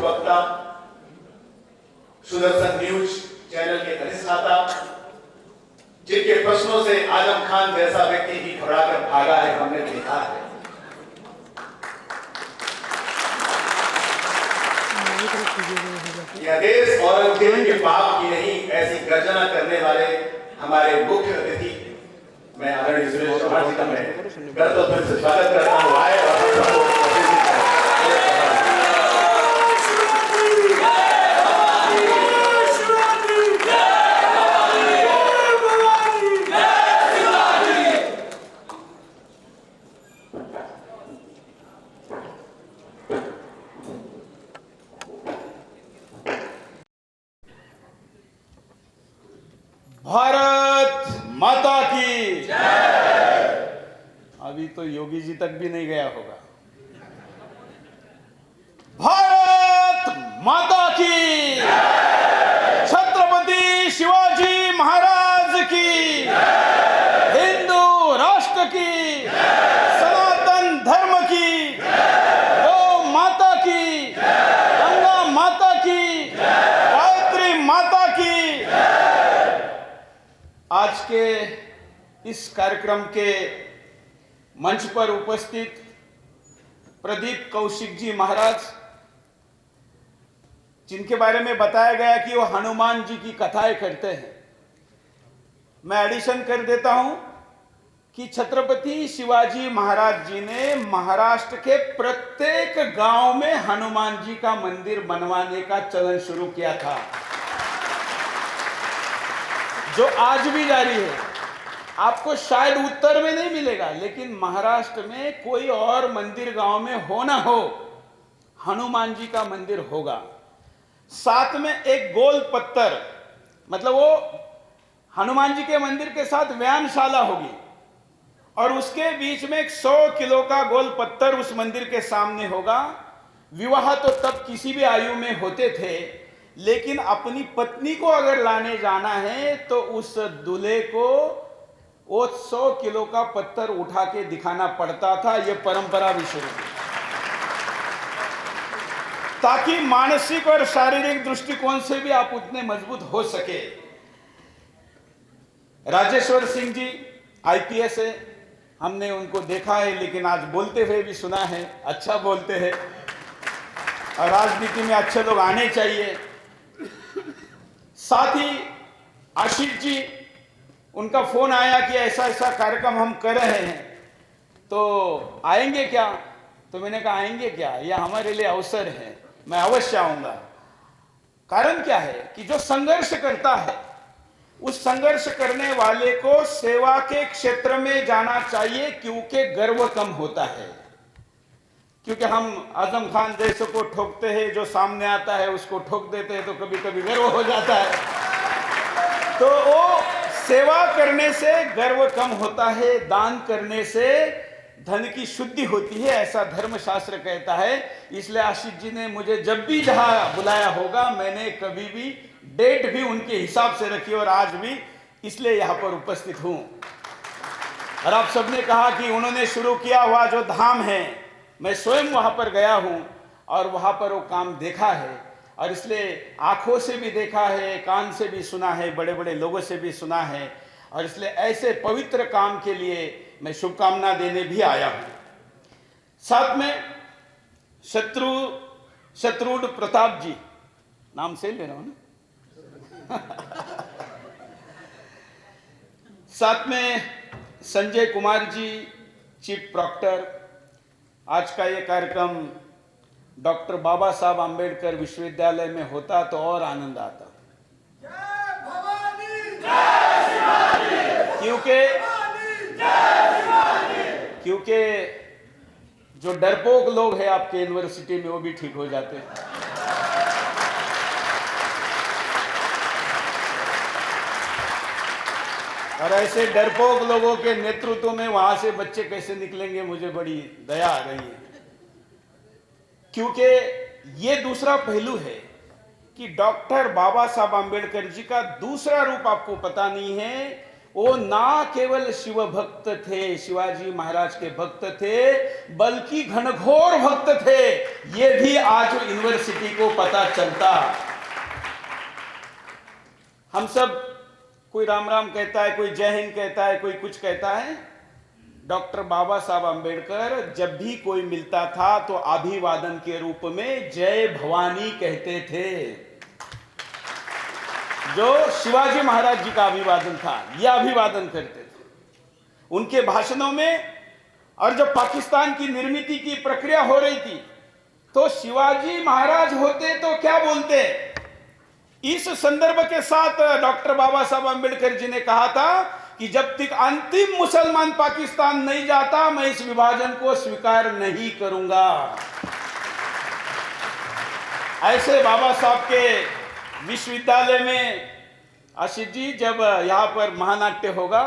वक्ता, Sudarshan news channel के अधिष्ठाता, जिनके प्रश्नों से आजम खान जैसा व्यक्ति ही घबराकर भागा है, हमने देखा है। यह देश औरंगजेब के पाप की नहीं, ऐसी गर्जना करने वाले हमारे मुख्य अतिथि, मैं आदरणीय सुरेश चौहान जी का मैं गर्व से स्वागत करता हूँ। आए और भारत माता की जय। अभी तो योगी जी तक भी नहीं गया होगा। भारत माता की जय। छत्रपति शिवाजी महाराज की जय। हिंदू राष्ट्र की जय। सनातन धर्म की जय। गौ माता की जय। गंगा माता की जय। गायत्री माता की जय। आज के इस कार्यक्रम के मंच पर उपस्थित प्रदीप कौशिक जी महाराज, जिनके बारे में बताया गया कि वो हनुमान जी की कथाएं करते हैं, मैं एडिशन कर देता हूं कि छत्रपति शिवाजी महाराज जी ने महाराष्ट्र के प्रत्येक गांव में हनुमान जी का मंदिर बनवाने का चलन शुरू किया था, जो आज भी जारी है। आपको शायद उत्तर में नहीं मिलेगा, लेकिन महाराष्ट्र में कोई और मंदिर गांव में हो ना हो, हनुमान जी का मंदिर होगा। साथ में एक गोल पत्थर, मतलब वो हनुमान जी के मंदिर के साथ व्यायामशाला होगी, और उसके बीच में एक 100 किलो का गोल पत्थर उस मंदिर के सामने होगा। विवाह तो तब किसी भी आयु में होते थे, लेकिन अपनी पत्नी को अगर लाने जाना है तो उस दूल्हे को वो 100 किलो का पत्थर उठा के दिखाना पड़ता था। यह परंपरा भी शुरू हुई, ताकि मानसिक और शारीरिक दृष्टिकोण से भी आप उतने मजबूत हो सके। राजेश्वर सिंह जी आईपीएस है, हमने उनको देखा है, लेकिन आज बोलते हुए भी सुना है, अच्छा बोलते हैं, और राजनीति में अच्छे लोग आने चाहिए। साथ ही आशीष जी, उनका फोन आया कि ऐसा ऐसा कार्यक्रम हम कर रहे हैं, तो आएंगे क्या? तो मैंने कहा आएंगे क्या, यह हमारे लिए अवसर है, मैं अवश्य आऊंगा। कारण क्या है कि जो संघर्ष करता है, उस संघर्ष करने वाले को सेवा के क्षेत्र में जाना चाहिए, क्योंकि गर्व कम होता है। क्योंकि हम आजम खान जैसे को ठोकते हैं, जो सामने आता है उसको ठोक देते हैं, तो कभी कभी गर्व हो जाता है। तो वो सेवा करने से गर्व कम होता है, दान करने से धन की शुद्धि होती है, ऐसा धर्मशास्त्र कहता है। इसलिए आशीष जी ने मुझे जब भी जहां बुलाया होगा, मैंने कभी भी डेट भी उनके हिसाब से रखी, और आज भी इसलिए यहां पर उपस्थित हूं। और आप सबने कहा कि उन्होंने शुरू किया हुआ जो धाम है, मैं स्वयं वहां पर गया हूं और वहां पर वो काम देखा है, और इसलिए आंखों से भी देखा है, कान से भी सुना है, बड़े बड़े लोगों से भी सुना है, और इसलिए ऐसे पवित्र काम के लिए मैं शुभकामना देने भी आया हूं। साथ में शत्रुघ्न प्रताप जी, नाम से ले रहा हूं ना साथ में संजय कुमार जी, चीफ प्रॉक्टर। आज का ये कार्यक्रम डॉक्टर बाबा साहब आंबेडकर विश्वविद्यालय में होता तो और आनंद आता, क्योंकि जो डरपोक लोग हैं आपके यूनिवर्सिटी में, वो भी ठीक हो जाते हैं। और ऐसे डरपोक लोगों के नेतृत्व में वहां से बच्चे कैसे निकलेंगे, मुझे बड़ी दया आ रही है। क्योंकि ये दूसरा पहलू है कि डॉक्टर बाबा साहब आंबेडकर जी का दूसरा रूप आपको पता नहीं है, वो ना केवल शिव भक्त थे, शिवाजी महाराज के भक्त थे, बल्कि घनघोर भक्त थे। ये भी आज यूनिवर्सिटी को पता चलता। हम सब, कोई राम राम कहता है, कोई जय हिंद कहता है, कोई कुछ कहता है। डॉक्टर बाबा साहब अंबेडकर जब भी कोई मिलता था तो अभिवादन के रूप में जय भवानी कहते थे। जो शिवाजी महाराज जी का अभिवादन था, यह अभिवादन करते थे उनके भाषणों में। और जब पाकिस्तान की निर्मित की प्रक्रिया हो रही थी तो शिवाजी महाराज होते तो क्या बोलते। इस संदर्भ के साथ डॉक्टर बाबा साहब अंबेडकर जी ने कहा था कि जब तक अंतिम मुसलमान पाकिस्तान नहीं जाता मैं इस विभाजन को स्वीकार नहीं करूंगा। ऐसे बाबा साहब के विश्वविद्यालय में, आशीष जी, जब यहाँ पर महानाट्य होगा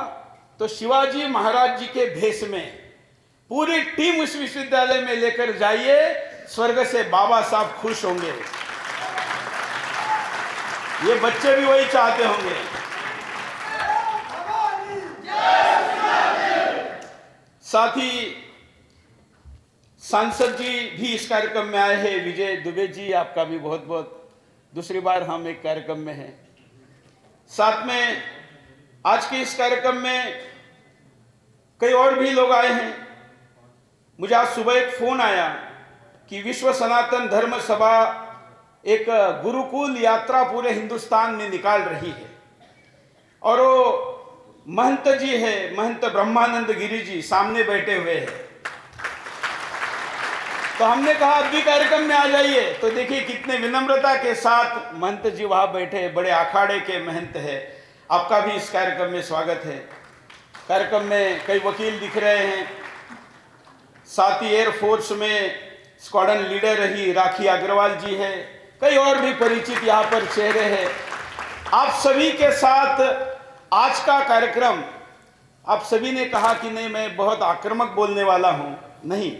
तो शिवाजी महाराज जी के भेष में पूरी टीम उस विश्वविद्यालय में लेकर जाइए, स्वर्ग से बाबा साहब खुश होंगे। ये बच्चे भी वही चाहते होंगे। साथ ही सांसद जी भी इस कार्यक्रम में आए हैं। विजय दुबे जी, आपका भी बहुत बहुत, दूसरी बार हम एक कार्यक्रम में हैं। साथ में आज के इस कार्यक्रम में कई और भी लोग आए हैं। मुझे आज सुबह एक फोन आया कि विश्व सनातन धर्म सभा एक गुरुकुल यात्रा पूरे हिंदुस्तान में निकाल रही है और वो महंत जी है, महंत ब्रह्मानंद गिरी जी सामने बैठे हुए हैं। तो हमने कहा अब भी कार्यक्रम में आ जाइए। तो देखिए कितने विनम्रता के साथ महंत जी वहां बैठे, बड़े अखाड़े के महंत है। आपका भी इस कार्यक्रम में स्वागत है। कार्यक्रम में कई वकील दिख रहे हैं। साथ ही एयरफोर्स में स्क्वाड्रन लीडर रही राखी अग्रवाल जी है। कई और भी परिचित यहाँ पर चेहरे हैं। आप सभी के साथ आज का कार्यक्रम, आप सभी ने कहा कि नहीं मैं बहुत आक्रामक बोलने वाला हूं। नहीं,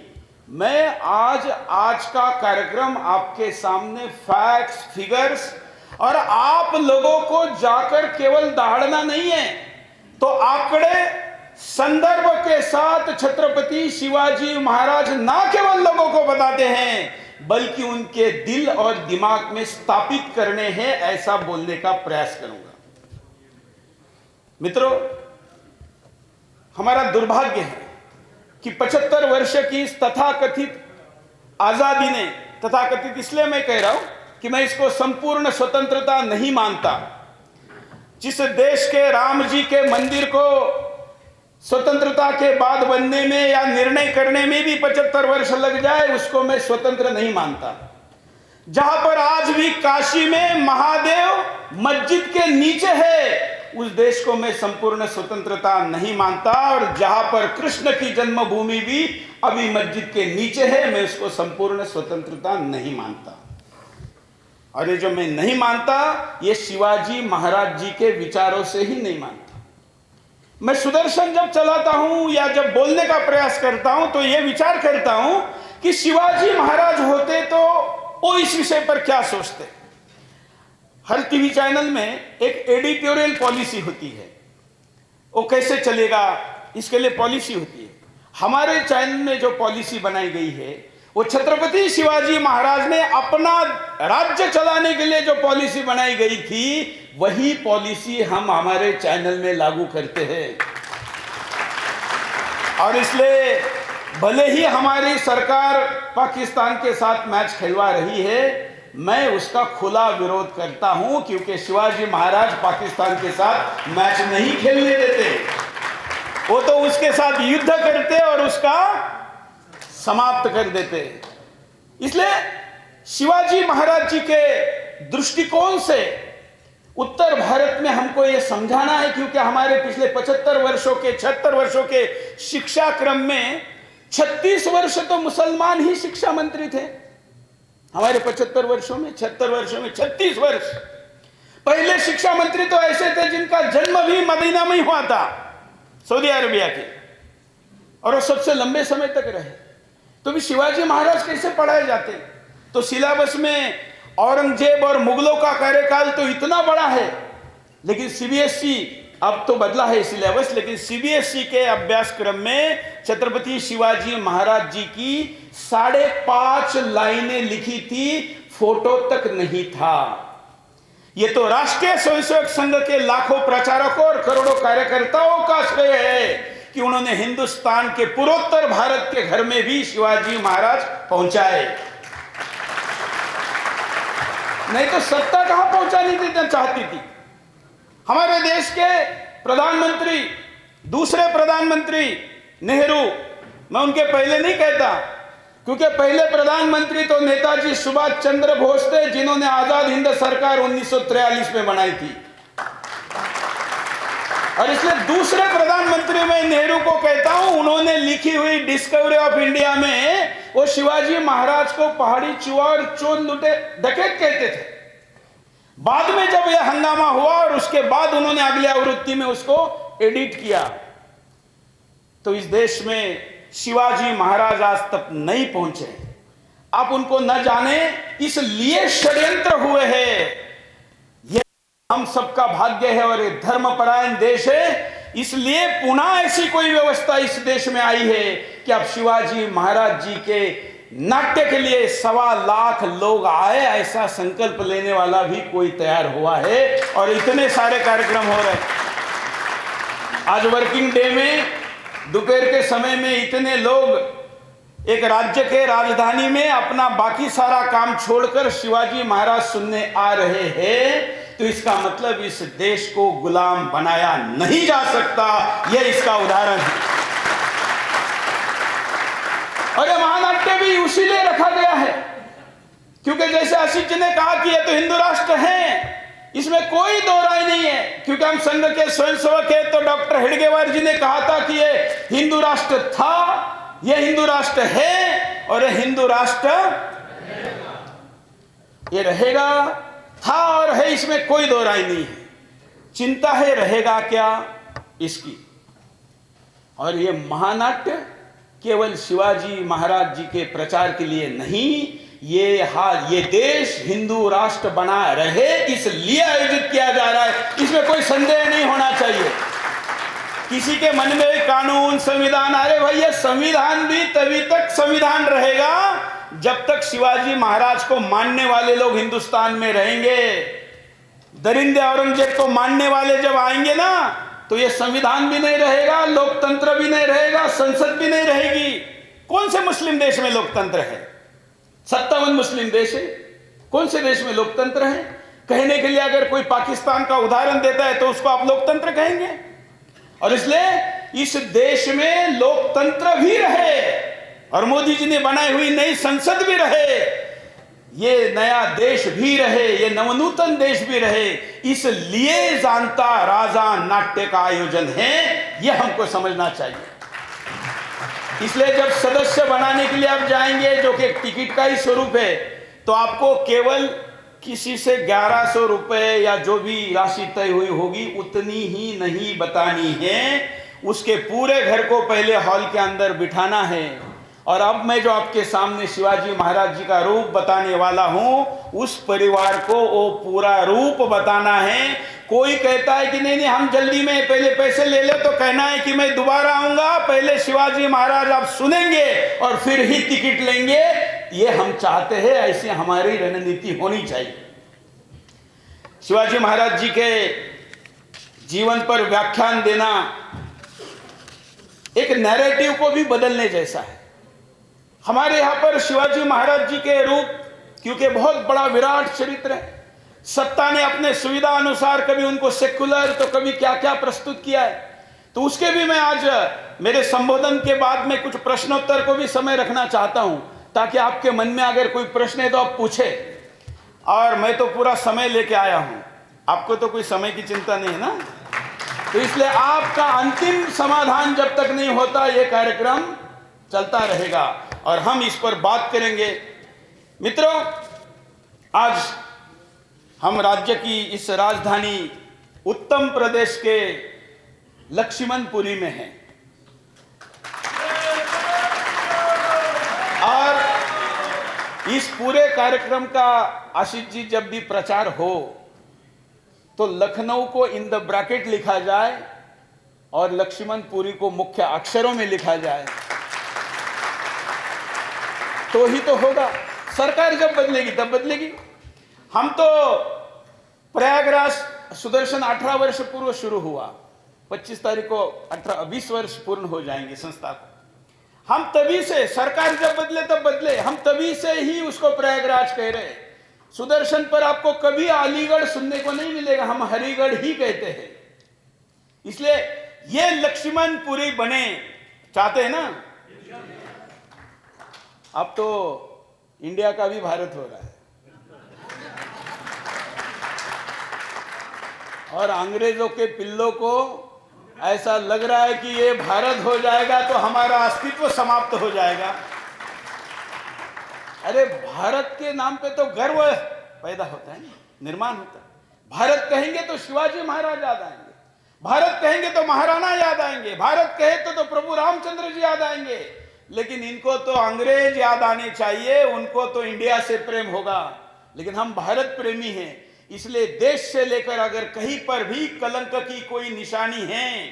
मैं आज का कार्यक्रम आपके सामने फैक्ट्स, फिगर्स और आप लोगों को जाकर केवल दहाड़ना नहीं है, तो आंकड़े संदर्भ के साथ छत्रपति शिवाजी महाराज ना केवल लोगों को बताते हैं बल्कि उनके दिल और दिमाग में स्थापित करने हैं, ऐसा बोलने का प्रयास करूंगा। मित्रों, हमारा दुर्भाग्य है कि 75 वर्ष की इस तथाकथित आजादी ने, तथाकथित इसलिए मैं कह रहा हूं कि मैं इसको संपूर्ण स्वतंत्रता नहीं मानता। जिस देश के राम जी के मंदिर को स्वतंत्रता के बाद बनने में या निर्णय करने में भी 75 वर्ष लग जाए, उसको मैं स्वतंत्र नहीं मानता। जहां पर आज भी काशी में महादेव मस्जिद के नीचे है, उस देश को मैं संपूर्ण स्वतंत्रता नहीं मानता। और जहां पर कृष्ण की जन्मभूमि भी अभी मस्जिद के नीचे है, मैं उसको संपूर्ण स्वतंत्रता नहीं मानता। और ये जो मैं नहीं मानता, ये शिवाजी महाराज जी के विचारों से ही नहीं मानता। मैं सुदर्शन जब चलाता हूं या जब बोलने का प्रयास करता हूं तो यह विचार करता हूं कि शिवाजी महाराज होते तो वो इस विषय पर क्या सोचते। हर टीवी चैनल में एक एडिटोरियल पॉलिसी होती है, वो कैसे चलेगा इसके लिए पॉलिसी होती है। हमारे चैनल में जो पॉलिसी बनाई गई है वो छत्रपति शिवाजी महाराज ने अपना राज्य चलाने के लिए जो पॉलिसी बनाई गई थी, वही पॉलिसी हम हमारे चैनल में लागू करते हैं। और इसलिए भले ही हमारी सरकार पाकिस्तान के साथ मैच खेलवा रही है, मैं उसका खुला विरोध करता हूं, क्योंकि शिवाजी महाराज पाकिस्तान के साथ मैच नहीं खेलने देते। वो तो उसके साथ युद्ध करते और उसका समाप्त कर देते। इसलिए शिवाजी महाराज जी के दृष्टिकोण से उत्तर भारत में हमको यह समझाना है, क्योंकि हमारे पिछले 76 वर्षों के शिक्षा क्रम में 36 वर्ष तो मुसलमान ही शिक्षा मंत्री थे। हमारे 75 वर्षों में 76 वर्षों में 36 वर्ष पहले शिक्षा मंत्री तो ऐसे थे जिनका जन्म भी मदीना में ही हुआ था, सऊदी अरेबिया के, और वो सबसे लंबे समय तक रहे। तो भी शिवाजी महाराज कैसे पढ़ाए जाते? तो सिलेबस में औरंगजेब और मुगलों का कार्यकाल तो इतना बड़ा है, लेकिन सीबीएसई अब तो बदला है सिलेबस, लेकिन सीबीएसई के अभ्यासक्रम में छत्रपति शिवाजी महाराज जी की 5.5 लाइनें लिखी थी, फोटो तक नहीं था। ये तो राष्ट्रीय स्वयंसेवक संघ के लाखों प्रचारकों और करोड़ों कार्यकर्ताओं का श्रेय है कि उन्होंने हिंदुस्तान के पूर्वोत्तर भारत के घर में भी शिवाजी महाराज पहुंचाए। नहीं तो सत्ता कहां पहुंचानी चाहती थी। हमारे देश के प्रधानमंत्री, दूसरे प्रधानमंत्री नेहरू, मैं उनके पहले नहीं कहता, क्योंकि पहले प्रधानमंत्री तो नेताजी सुभाष चंद्र बोस थे, जिन्होंने आजाद हिंद सरकार 1943 में बनाई थी। और इसलिए दूसरे प्रधानमंत्री मैं नेहरू को कहता हूं, उन्होंने लिखी हुई डिस्कवरी ऑफ इंडिया में वो शिवाजी महाराज को पहाड़ी चुहा और चोर लुटे डकैत कहते थे। बाद में जब यह हंगामा हुआ और उसके बाद उन्होंने अगली आवृत्ति में उसको एडिट किया, तो इस देश में शिवाजी महाराज आज तक नहीं पहुंचे। आप उनको न जाने, इसलिए षड्यंत्र हुए हैं। यह हम सबका भाग्य है और ये धर्मपरायण देश है, इसलिए पुनः ऐसी कोई व्यवस्था इस देश में आई है कि अब शिवाजी महाराज जी के नाट्य के लिए 1.25 लाख लोग आए, ऐसा संकल्प लेने वाला भी कोई तैयार हुआ है और इतने सारे कार्यक्रम हो रहे हैं। आज वर्किंग डे में दोपहर के समय में इतने लोग एक राज्य के राजधानी में अपना बाकी सारा काम छोड़कर शिवाजी महाराज सुनने आ रहे हैं, तो इसका मतलब इस देश को गुलाम बनाया नहीं जा सकता। यह इसका उदाहरण है। और यह महानाट्य भी उसीलिए रखा गया है क्योंकि जैसे आशीष जी ने कहा कि यह तो हिंदू राष्ट्र है, इसमें कोई दो राय नहीं है। क्योंकि हम संघ के स्वयंसेवक है, तो डॉक्टर हेडगेवार जी ने कहा था कि यह हिंदू राष्ट्र था, यह हिंदू राष्ट्र है और यह हिंदू राष्ट्र ये रहेगा, था और है, इसमें कोई दो राय नहीं है। चिंता है रहेगा क्या इसकी। और यह महानाट्य केवल शिवाजी महाराज जी के प्रचार के लिए नहीं, ये देश हिंदू राष्ट्र बना रहे इसलिए आयोजित किया जा रहा है। इसमें कोई संदेह नहीं होना चाहिए। किसी के मन में कानून, संविधान, अरे भाई ये संविधान भी तभी तक संविधान रहेगा जब तक शिवाजी महाराज को मानने वाले लोग हिंदुस्तान में रहेंगे। दरिंदे औरंगजेब को मानने वाले जब आएंगे ना, तो ये संविधान भी नहीं रहेगा, लोकतंत्र भी नहीं रहेगा, संसद भी नहीं रहेगी। कौन से मुस्लिम देश में लोकतंत्र है? 57 मुस्लिम देश है। कौन से देश में लोकतंत्र है? कहने के लिए अगर कोई पाकिस्तान का उदाहरण देता है तो उसको आप लोकतंत्र कहेंगे। और इसलिए इस देश में लोकतंत्र भी रहे और मोदी जी ने बनाई हुई नई संसद भी रहे, ये नया देश भी रहे, ये नवनूतन देश भी रहे, इसलिए जानता राजा नाट्य का आयोजन है, यह हमको समझना चाहिए। इसलिए जब सदस्य बनाने के लिए आप जाएंगे, जो कि टिकट का ही स्वरूप है, तो आपको केवल किसी से 1100 रुपए या जो भी राशि तय हुई होगी उतनी ही नहीं बतानी है, उसके पूरे घर को पहले हॉल के अंदर बिठाना है। और अब मैं जो आपके सामने शिवाजी महाराज जी का रूप बताने वाला हूं, उस परिवार को वो पूरा रूप बताना है। कोई कहता है कि नहीं हम जल्दी में पहले पैसे ले ले, तो कहना है कि मैं दोबारा आऊंगा, पहले शिवाजी महाराज आप सुनेंगे और फिर ही टिकट लेंगे। ये हम चाहते हैं, ऐसी हमारी रणनीति होनी चाहिए। शिवाजी महाराज जी के जीवन पर व्याख्यान देना एक नैरेटिव को भी बदलने जैसा है। हमारे यहां पर शिवाजी महाराज जी के रूप, क्योंकि बहुत बड़ा विराट चरित्र है, सत्ता ने अपने सुविधा अनुसार कभी उनको सेक्युलर तो कभी क्या क्या प्रस्तुत किया है, तो उसके भी मैं आज मेरे संबोधन के बाद में कुछ प्रश्नोत्तर को भी समय रखना चाहता हूं, ताकि आपके मन में अगर कोई प्रश्न है तो आप पूछे। और मैं तो पूरा समय लेके आया हूं, आपको तो कोई समय की चिंता नहीं है ना, तो इसलिए आपका अंतिम समाधान जब तक नहीं होता यह कार्यक्रम चलता रहेगा और हम इस पर बात करेंगे। मित्रों, आज हम राज्य की इस राजधानी उत्तम प्रदेश के लक्ष्मणपुरी में हैं और इस पूरे कार्यक्रम का आशीष जी जब भी प्रचार हो तो लखनऊ को इन द ब्रैकेट लिखा जाए और लक्ष्मणपुरी को मुख्य अक्षरों में लिखा जाए तो ही तो होगा। सरकार जब बदलेगी तब बदलेगी। हम तो प्रयागराज सुदर्शन 18 वर्ष पूर्व शुरू हुआ, 25 तारीख को 20 वर्ष पूर्ण हो जाएंगे संस्था को। हम तभी से, सरकार जब बदले तब बदले, हम तभी से ही उसको प्रयागराज कह रहे हैं। सुदर्शन पर आपको कभी अलीगढ़ सुनने को नहीं मिलेगा, हम हरिगढ़ ही कहते हैं। इसलिए ये लक्ष्मणपुरी बने चाहते हैं ना। अब तो इंडिया का भी भारत हो रहा है और अंग्रेजों के पिल्लों को ऐसा लग रहा है कि ये भारत हो जाएगा तो हमारा अस्तित्व समाप्त हो जाएगा। अरे भारत के नाम पे तो गर्व पैदा होता है, निर्माण होता है। भारत कहेंगे तो शिवाजी महाराज याद आएंगे, भारत कहेंगे तो महाराणा याद आएंगे, भारत कहे तो प्रभु रामचंद्र जी याद आएंगे। लेकिन इनको तो अंग्रेज याद आने चाहिए, उनको तो इंडिया से प्रेम होगा। लेकिन हम भारत प्रेमी हैं, इसलिए देश से लेकर अगर कहीं पर भी कलंक की कोई निशानी है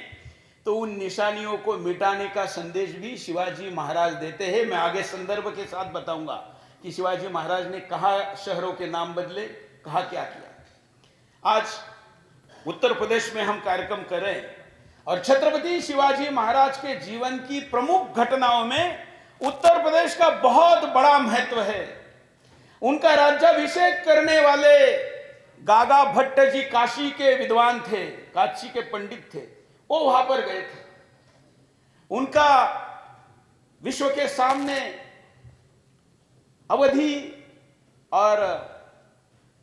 तो उन निशानियों को मिटाने का संदेश भी शिवाजी महाराज देते हैं। मैं आगे संदर्भ के साथ बताऊंगा कि शिवाजी महाराज ने कहा शहरों के नाम बदले, कहा क्या किया। आज उत्तर प्रदेश में हम कार्यक्रम कर रहे हैं और छत्रपति शिवाजी महाराज के जीवन की प्रमुख घटनाओं में उत्तर प्रदेश का बहुत बड़ा महत्व है। उनका राज्याभिषेक करने वाले गागा भट्ट जी काशी के विद्वान थे, काशी के पंडित थे, वो वहां पर गए थे। उनका विश्व के सामने अवधी और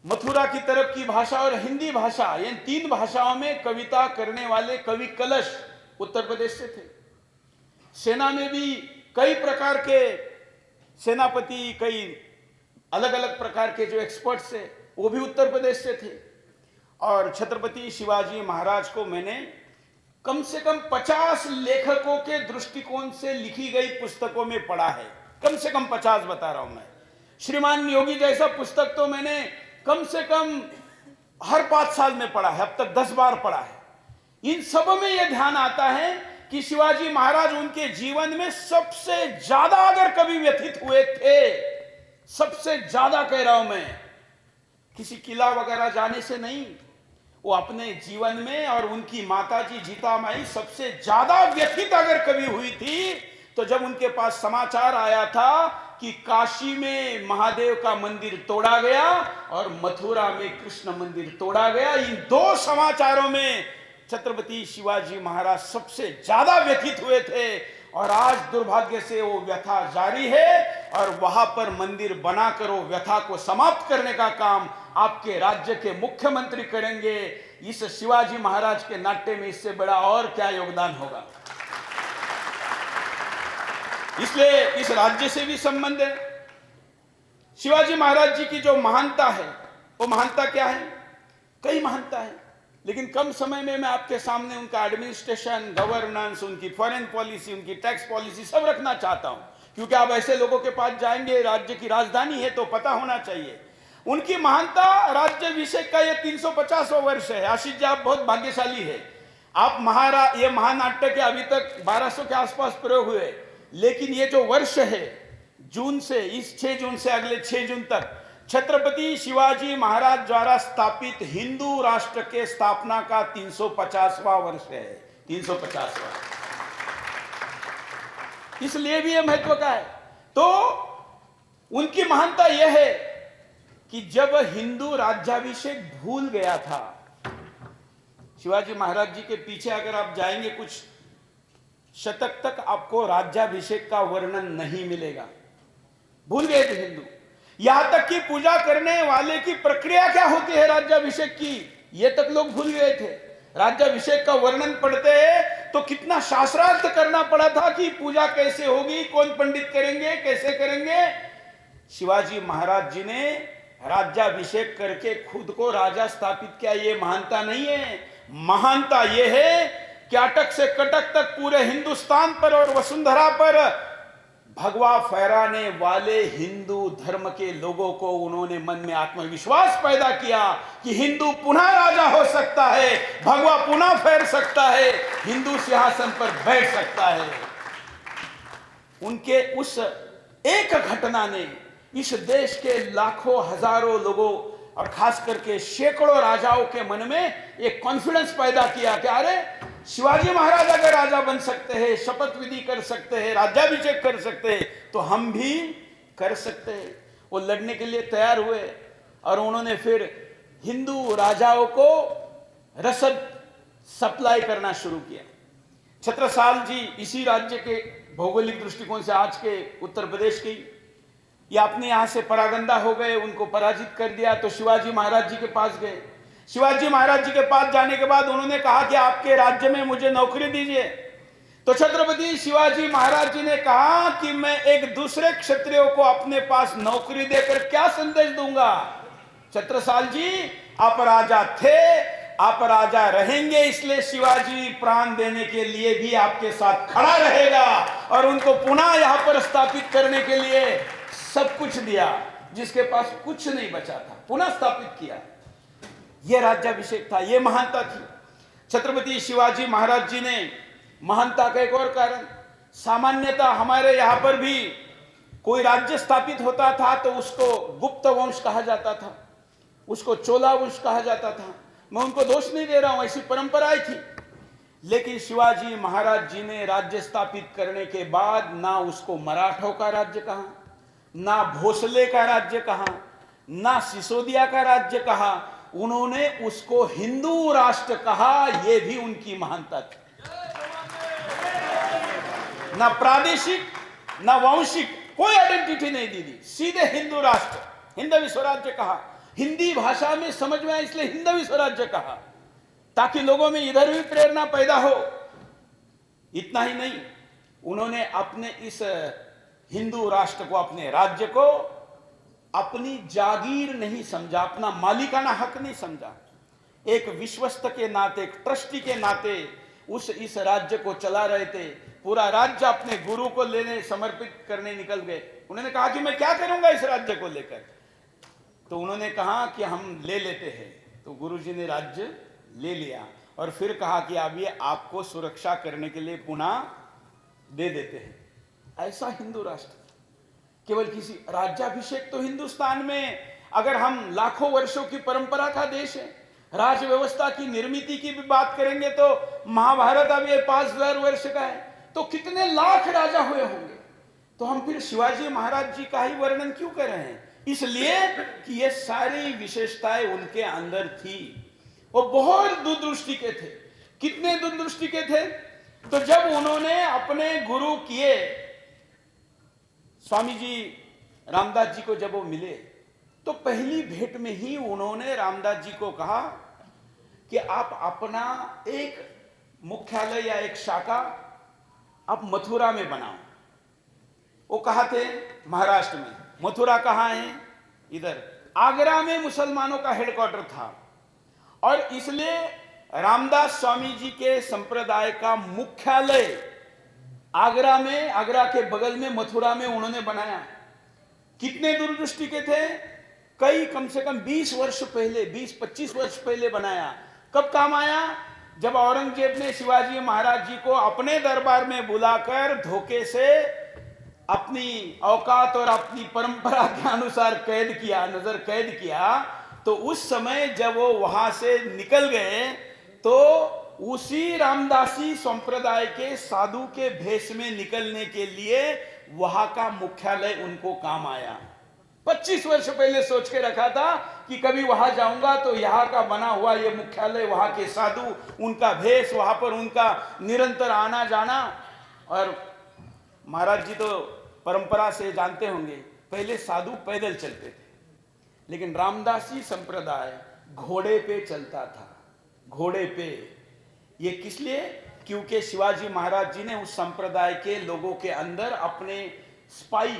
मथुरा की तरफ की भाषा और हिंदी भाषा, इन 3 भाषाओं में कविता करने वाले कवि कलश उत्तर प्रदेश से थे। सेना में भी कई प्रकार के सेनापति, कई अलग अलग प्रकार के जो एक्सपर्ट्स थे वो भी उत्तर प्रदेश से थे। और छत्रपति शिवाजी महाराज को मैंने कम से कम 50 लेखकों के दृष्टिकोण से लिखी गई पुस्तकों में पढ़ा है। कम से कम 50 बता रहा हूं मैं। श्रीमान योगी जैसा पुस्तक तो मैंने कम से कम हर 5 साल में पढ़ा है, अब तक 10 बार पढ़ा है। इन सब में यह ध्यान आता है कि शिवाजी महाराज उनके जीवन में सबसे ज्यादा अगर कभी व्यथित हुए थे, सबसे ज्यादा कह रहा हूं मैं, किसी किला वगैरह जाने से नहीं, वो अपने जीवन में और उनकी माताजी जीतामाई सबसे ज्यादा व्यथित अगर कभी हुई थी तो जब उनके पास समाचार आया था कि काशी में महादेव का मंदिर तोड़ा गया और मथुरा में कृष्ण मंदिर तोड़ा गया। इन 2 समाचारों में छत्रपति शिवाजी महाराज सबसे ज्यादा व्यथित हुए थे और आज दुर्भाग्य से वो व्यथा जारी है और वहां पर मंदिर बनाकर वो व्यथा को समाप्त करने का काम आपके राज्य के मुख्यमंत्री करेंगे। इस शिवाजी महाराज के नाट्य में इससे बड़ा और क्या योगदान होगा। इसलिए इस राज्य से भी संबंध है। शिवाजी महाराज जी की जो महानता है, वो महानता क्या है? कई महानता है, लेकिन कम समय में मैं आपके सामने उनका एडमिनिस्ट्रेशन, गवर्नेंस, उनकी फॉरेन पॉलिसी, उनकी टैक्स पॉलिसी सब रखना चाहता हूं, क्योंकि आप ऐसे लोगों के पास जाएंगे, राज्य की राजधानी है तो पता होना चाहिए उनकी महानता। राज्याभिषेक का ये 350वां वर्ष है। आशीष जी, आप बहुत भाग्यशाली है। आप ये महानाट्य के अभी तक 1200 के आसपास प्रयोग हुए, लेकिन ये जो वर्ष है, जून से, इस 6 जून से अगले 6 जून तक छत्रपति शिवाजी महाराज द्वारा स्थापित हिंदू राष्ट्र के स्थापना का 350वां वर्ष है। 350वां, इसलिए भी यह महत्व का है। तो उनकी महानता यह है कि जब हिंदू राज्याभिषेक भूल गया था, शिवाजी महाराज जी के पीछे अगर आप जाएंगे कुछ शतक तक आपको राज्याभिषेक का वर्णन नहीं मिलेगा। भूल गए थे हिंदू, यहां तक कि पूजा करने वाले की प्रक्रिया क्या होती है राज्याभिषेक की, यह तक लोग भूल गए थे। राज्याभिषेक का वर्णन पढ़ते हैं तो कितना शास्त्रार्थ करना पड़ा था कि पूजा कैसे होगी, कौन पंडित करेंगे, कैसे करेंगे। शिवाजी महाराज जी ने राज्याभिषेक करके खुद को राजा स्थापित किया। ये महानता नहीं है। महानता यह है कि अटक से कटक तक पूरे हिंदुस्तान पर और वसुंधरा पर भगवा फहराने वाले हिंदू धर्म के लोगों को उन्होंने मन में आत्मविश्वास पैदा किया कि हिंदू पुनः राजा हो सकता है, भगवा पुनः फैल सकता है, हिंदू सिंहासन पर बैठ सकता है। उनके उस एक घटना ने इस देश के लाखों हजारों लोगों और खास करके सैकड़ों राजाओं के मन में एक कॉन्फिडेंस पैदा किया कि अरे शिवाजी महाराज अगर राजा बन सकते हैं, शपथ विधि कर सकते हैं, राज्याभिषेक कर सकते हैं, तो हम भी कर सकते हैं। वो लड़ने के लिए तैयार हुए और उन्होंने फिर हिंदू राजाओं को रसद सप्लाई करना शुरू किया। छत्रसाल जी इसी राज्य के भौगोलिक दृष्टिकोण से आज के उत्तर प्रदेश के, ये अपने यहां से परागंदा हो गए, उनको पराजित कर दिया तो शिवाजी महाराज जी के पास गए। शिवाजी महाराज जी के पास जाने के बाद उन्होंने कहा कि आपके राज्य में मुझे नौकरी दीजिए। तो छत्रपति शिवाजी महाराज जी ने कहा कि मैं एक दूसरे क्षत्रियों को अपने पास नौकरी देकर क्या संदेश दूंगा। छत्रसाल जी, आप राजा थे, आप राजा रहेंगे, इसलिए शिवाजी प्राण देने के लिए भी आपके साथ खड़ा रहेगा और उनको पुनः यहां पर स्थापित करने के लिए सब कुछ दिया। जिसके पास कुछ नहीं बचा था पुनः स्थापित किया। यह राज्याभिषेक था, यह महानता थी। छत्रपति शिवाजी महाराज जी ने महानता का एक और कारण, सामान्यतः हमारे यहां पर भी कोई राज्य स्थापित होता था तो उसको गुप्त वंश कहा जाता था, उसको चोला वंश कहा जाता था। मैं उनको दोष नहीं दे रहा हूं, ऐसी परंपराएं थी। लेकिन शिवाजी महाराज जी ने राज्य स्थापित करने के बाद ना उसको मराठों का राज्य कहा, ना भोसले का राज्य कहा, ना सिसोदिया का राज्य कहा, उन्होंने उसको हिंदू राष्ट्र कहा। यह भी उनकी महानता थी। ना प्रादेशिक ना वंशिक कोई आइडेंटिटी नहीं दी थी, सीधे हिंदू राष्ट्र, हिंदवी स्वराज्य कहा। हिंदी भाषा में समझ में आए इसलिए हिंदवी स्वराज्य कहा, ताकि लोगों में इधर भी प्रेरणा पैदा हो। इतना ही नहीं, उन्होंने अपने इस हिंदू राष्ट्र को, अपने राज्य को अपनी जागीर नहीं समझा, अपना मालिकाना हक नहीं समझा। एक विश्वस्त के नाते, एक ट्रस्टी के नाते इस राज्य को चला रहे थे। पूरा राज्य अपने गुरु को लेने, समर्पित करने निकल गए। उन्होंने कहा कि मैं क्या करूंगा इस राज्य को लेकर। तो उन्होंने कहा कि हम ले लेते हैं। तो गुरुजी ने राज्य ले लिया और फिर कहा कि अब ये आपको सुरक्षा करने के लिए पुनः दे देते हैं। ऐसा हिंदू राष्ट्र, केवल किसी राज्याभिषेक तो हिंदुस्तान में अगर हम लाखों वर्षों की परंपरा का देश है। राज व्यवस्था की निर्मित की भी बात करेंगे तो महाभारत अब ये 5000 वर्ष का है, तो कितने लाख राजा हुए होंगे। तो हम फिर शिवाजी महाराज जी का ही वर्णन क्यों कर रहे हैं? इसलिए कि ये सारी विशेषताएं उनके अंदर थी। वो बहुत दूरदृष्टि के थे। कितने दूरदृष्टि के थे? तो जब उन्होंने अपने गुरु किए, स्वामी जी रामदास जी को जब वो मिले तो पहली भेंट में ही उन्होंने रामदास जी को कहा कि आप अपना एक मुख्यालय या एक शाखा आप मथुरा में बनाओ। वो कहा थे महाराष्ट्र में। मथुरा कहाँ है? इधर आगरा में मुसलमानों का हेडक्वार्टर था और इसलिए रामदास स्वामी जी के संप्रदाय का मुख्यालय आगरा में, आगरा के बगल में मथुरा में उन्होंने बनाया। कितने दूरदृष्टि के थे? कई कम से कम 20 वर्ष पहले, 20-25 वर्ष पहले बनाया। कब काम आया? जब औरंगजेब ने शिवाजी महाराज जी को अपने दरबार में बुलाकर धोखे से अपनी औकात और अपनी परंपरा के अनुसार कैद किया, नजर कैद किया, तो उस समय जब वो वहां से निकल गए तो उसी रामदासी संप्रदाय के साधु के भेष में निकलने के लिए वहां का मुख्यालय उनको काम आया। 25 वर्ष पहले सोच के रखा था कि कभी वहां जाऊंगा तो यहाँ का बना हुआ ये मुख्यालय, वहां के साधु, उनका भेष, वहां पर उनका निरंतर आना जाना। और महाराज जी तो परंपरा से जानते होंगे, पहले साधु पैदल चलते थे, लेकिन रामदासी संप्रदाय घोड़े पे चलता था। घोड़े पे। ये किस लिए? क्योंकि शिवाजी महाराज जी ने उस संप्रदाय के लोगों के अंदर अपने स्पाई,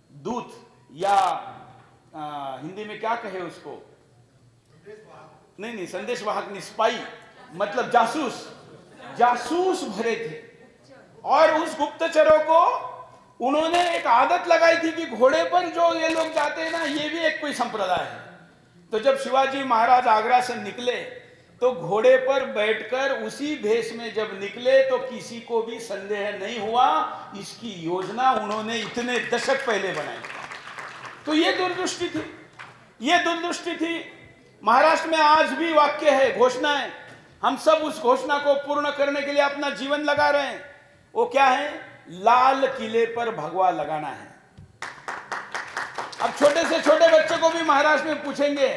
दूत या हिंदी में क्या कहे उसको? नहीं, संदेशवाहक नहीं, स्पाई मतलब जासूस, जासूस भरे थे। और उस गुप्तचरों को उन्होंने एक आदत लगाई थी कि घोड़े पर जो ये लोग जाते हैं ना, ये भी एक कोई संप्रदाय है। तो जब शिवाजी महाराज आगरा से निकले तो घोड़े पर बैठकर उसी भेष में जब निकले तो किसी को भी संदेह नहीं हुआ, इसकी योजना उन्होंने इतने दशक पहले बनाई। तो ये दूरदृष्टि थी, ये दूरदृष्टि थी। महाराष्ट्र में आज भी वाक्य है, घोषणा है, हम सब उस घोषणा को पूर्ण करने के लिए अपना जीवन लगा रहे हैं। वो क्या है? लाल किले पर भगवा लगाना है। अब छोटे से छोटे बच्चे को भी महाराष्ट्र में पूछेंगे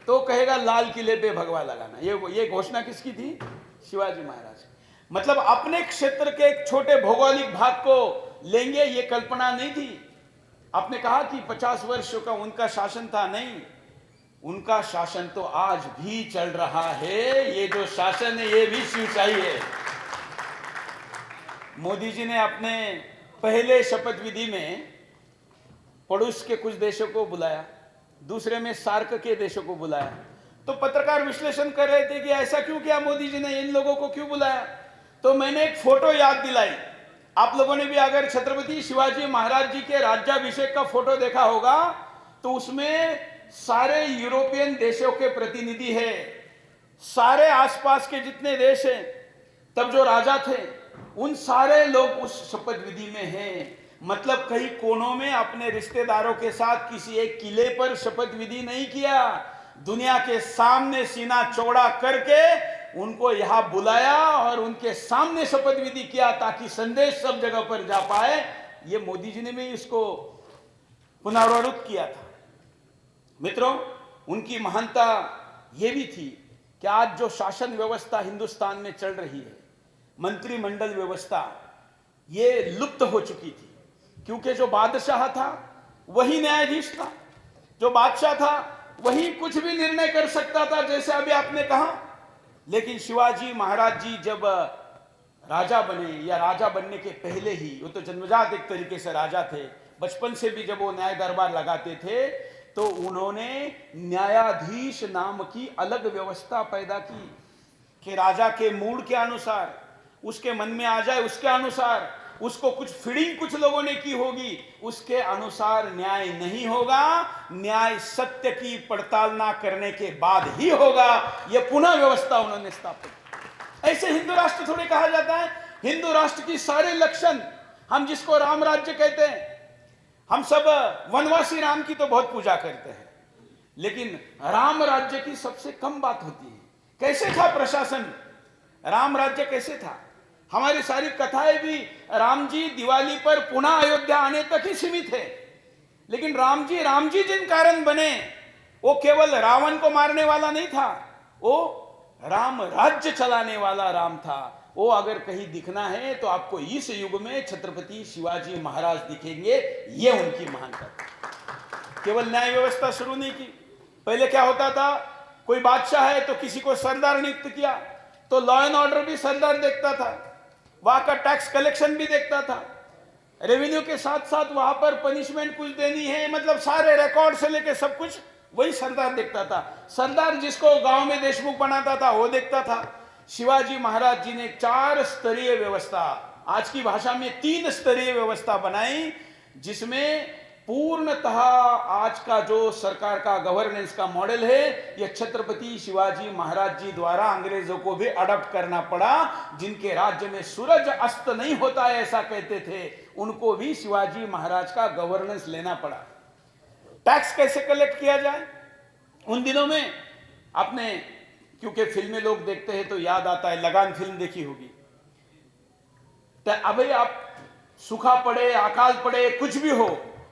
तो कहेगा लाल किले पे भगवा लगाना। ये घोषणा किसकी थी? शिवाजी महाराज। मतलब अपने क्षेत्र के एक छोटे भौगोलिक भाग को लेंगे, ये कल्पना नहीं थी। आपने कहा कि 50 वर्षों का उनका शासन था, नहीं, उनका शासन तो आज भी चल रहा है। ये जो शासन है ये भी शिवशाही है। मोदी जी ने अपने पहले शपथ विधि में पड़ोस के कुछ देशों को बुलाया, दूसरे में सार्क के देशों को बुलाया। तो पत्रकार विश्लेषण कर रहे थे कि ऐसा क्यों किया मोदी जी ने, इन लोगों को क्यों बुलाया। तो मैंने एक फोटो याद दिलाई। आप लोगों ने भी अगर छत्रपति शिवाजी महाराज जी के राज्याभिषेक का फोटो देखा होगा तो उसमें सारे यूरोपियन देशों के प्रतिनिधि है, सारे आसपास के जितने देश हैं, तब जो राजा थे उन सारे लोग उस शपथ विधि में हैं। मतलब कई कोनों में अपने रिश्तेदारों के साथ किसी एक किले पर शपथ विधि नहीं किया, दुनिया के सामने सीना चौड़ा करके उनको यहां बुलाया और उनके सामने शपथ विधि किया ताकि संदेश सब जगह पर जा पाए। ये मोदी जी ने भी इसको पुनरावृत्त किया था। मित्रों, उनकी महानता ये भी थी कि आज जो शासन व्यवस्था हिंदुस्तान में चल रही है, मंत्रिमंडल व्यवस्था, ये लुप्त हो चुकी थी। क्योंकि जो बादशाह था वही न्यायाधीश था, जो बादशाह था वही कुछ भी निर्णय कर सकता था, जैसे अभी आपने कहा। लेकिन शिवाजी महाराज जी जब राजा बने, या राजा बनने के पहले ही, वो तो जन्मजात एक तरीके से राजा थे, बचपन से भी जब वो न्याय दरबार लगाते थे तो उन्होंने न्यायाधीश नाम की अलग व्यवस्था पैदा की कि राजा के मूड के अनुसार, उसके मन में आ जाए उसके अनुसार, उसको कुछ फीडिंग कुछ लोगों ने की होगी, उसके अनुसार न्याय नहीं होगा, न्याय सत्य की पड़ताल ना करने के बाद ही होगा। यह पुनः व्यवस्था उन्होंने स्थापित। ऐसे हिंदू राष्ट्र थोड़े कहा जाता है। हिंदू राष्ट्र की सारे लक्षण, हम जिसको राम राज्य कहते हैं, हम सब वनवासी राम की तो बहुत पूजा करते हैं, लेकिन राम राज्य की सबसे कम बात होती है। कैसे था प्रशासन, राम राज्य कैसे था? हमारी सारी कथाएं भी राम जी दिवाली पर पुनः अयोध्या आने तक ही सीमित है। लेकिन राम जी जिन कारण बने, वो केवल रावण को मारने वाला नहीं था, वो राम राज्य चलाने वाला राम था। वो अगर कहीं दिखना है तो आपको इस युग में छत्रपति शिवाजी महाराज दिखेंगे। ये उनकी महानता। केवल न्याय व्यवस्था शुरू नहीं की। पहले क्या होता था, कोई बादशाह है तो किसी को सरदार नियुक्त किया तो लॉ एंड ऑर्डर भी सरदार देखता था, वहां का टैक्स कलेक्शन भी देखता था, रेवेन्यू के साथ साथ वहां पर पनिशमेंट कुछ देनी है, मतलब सारे रिकॉर्ड से लेके सब कुछ वही सरदार देखता था। सरदार जिसको गांव में देशमुख बनाता था वो देखता था। शिवाजी महाराज जी ने 4 स्तरीय व्यवस्था, आज की भाषा में 3 स्तरीय व्यवस्था बनाई, जिसमें पूर्णतः आज का जो सरकार का गवर्नेंस का मॉडल है, यह छत्रपति शिवाजी महाराज जी द्वारा अंग्रेजों को भी अडॉप्ट करना पड़ा। जिनके राज्य में सूरज अस्त नहीं होता है ऐसा कहते थे, उनको भी शिवाजी महाराज का गवर्नेंस लेना पड़ा। टैक्स कैसे कलेक्ट किया जाए, उन दिनों में आपने, क्योंकि फिल्में लोग देखते हैं तो याद आता है, लगान फिल्म देखी होगी। तो अभी आप सूखा पड़े, अकाल पड़े, कुछ भी हो,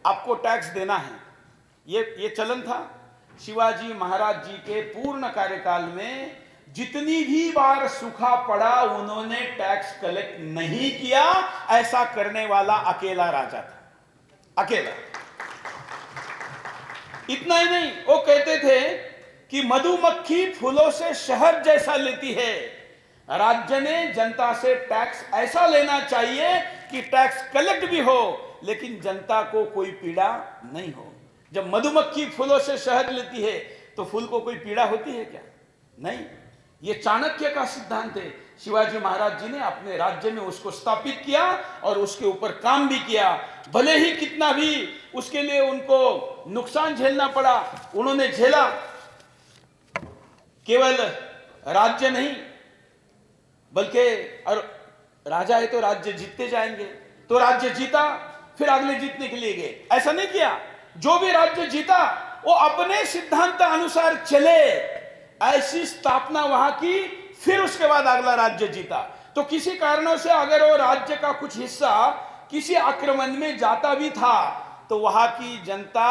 आपको टैक्स देना है। ये चलन था। शिवाजी महाराज जी के पूर्ण कार्यकाल में जितनी भी बार सूखा पड़ा उन्होंने टैक्स कलेक्ट नहीं किया। ऐसा करने वाला अकेला राजा था, अकेला। इतना ही नहीं, वो कहते थे कि मधुमक्खी फूलों से शहद जैसा लेती है, राज्य ने जनता से टैक्स ऐसा लेना चाहिए कि टैक्स कलेक्ट भी हो लेकिन जनता को कोई पीड़ा नहीं हो। जब मधुमक्खी फूलों से शहद लेती है तो फूल को कोई पीड़ा होती है क्या? नहीं। ये चाणक्य का सिद्धांत है। शिवाजी महाराज जी ने अपने राज्य में उसको स्थापित किया और उसके ऊपर काम भी किया। भले ही कितना भी उसके लिए उनको नुकसान झेलना पड़ा, उन्होंने झेला। केवल राज्य नहीं बल्कि और राजा है तो राज्य जीतते जाएंगे, तो राज्य जीता, फिर अगले जीतने के लिए गए, ऐसा नहीं किया। जो भी राज्य जीता वो अपने सिद्धांत अनुसार चले, ऐसी स्थापना वहां की, फिर उसके बाद अगला राज्य जीता। तो किसी कारणों से अगर वो राज्य का कुछ हिस्सा किसी आक्रमण में जाता भी था तो वहां की जनता,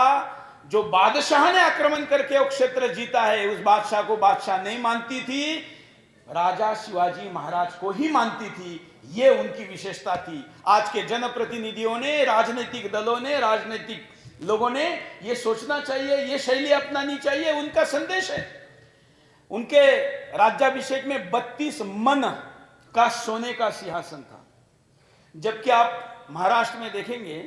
जो बादशाह ने आक्रमण करके वो क्षेत्र जीता है, उस बादशाह को बादशाह नहीं मानती थी, राजा शिवाजी महाराज को ही मानती थी। ये उनकी विशेषता थी। आज के जनप्रतिनिधियों ने, राजनीतिक दलों ने, राजनीतिक लोगों ने ये सोचना चाहिए, ये शैली अपनानी चाहिए। उनका संदेश है। उनके राज्याभिषेक में 32 मन का सोने का सिंहासन था। जबकि आप महाराष्ट्र में देखेंगे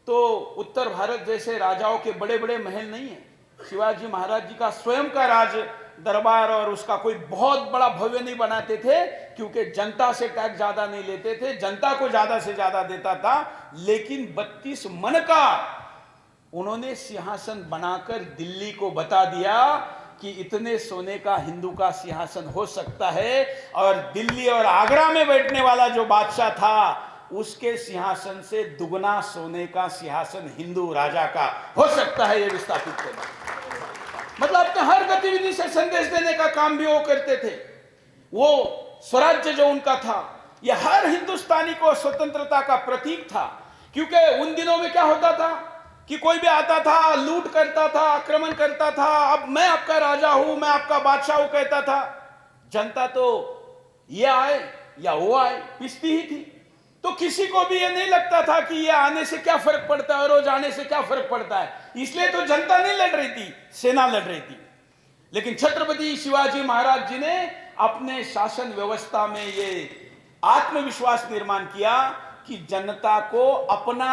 तो उत्तर भारत जैसे राजाओं के बड़े बड़े महल नहीं है। शिवाजी महाराज जी का स्वयं का राज दरबार और उसका कोई बहुत बड़ा भव्य नहीं बनाते थे, क्योंकि जनता से टैक्स ज्यादा नहीं लेते थे, जनता को ज्यादा से ज्यादा देता था। लेकिन 32 मन का उन्होंने सिंहासन बनाकर दिल्ली को बता दिया कि इतने सोने का हिंदू का सिंहासन हो सकता है, और दिल्ली और आगरा में बैठने वाला जो बादशाह था उसके सिंहासन से दुगना सोने का सिंहासन हिंदू राजा का हो सकता है, यह विस्थापित करना। मतलब अपने हर गतिविधि से संदेश देने का काम भी वो करते थे। वो स्वराज्य जो उनका था, यह हर हिंदुस्तानी को स्वतंत्रता का प्रतीक था। क्योंकि उन दिनों में क्या होता था कि कोई भी आता था, लूट करता था, आक्रमण करता था, अब मैं आपका राजा हूं, मैं आपका बादशाह हूं कहता था। जनता तो ये आए या वो आए पिसती ही थी। तो किसी को भी ये नहीं लगता था कि ये आने से क्या फर्क पड़ता है और वो जाने से क्या फर्क पड़ता है। इसलिए तो जनता नहीं लड़ रही थी, सेना लड़ रही थी। लेकिन छत्रपति शिवाजी महाराज जी ने अपने शासन व्यवस्था में ये आत्मविश्वास निर्माण किया कि जनता को अपना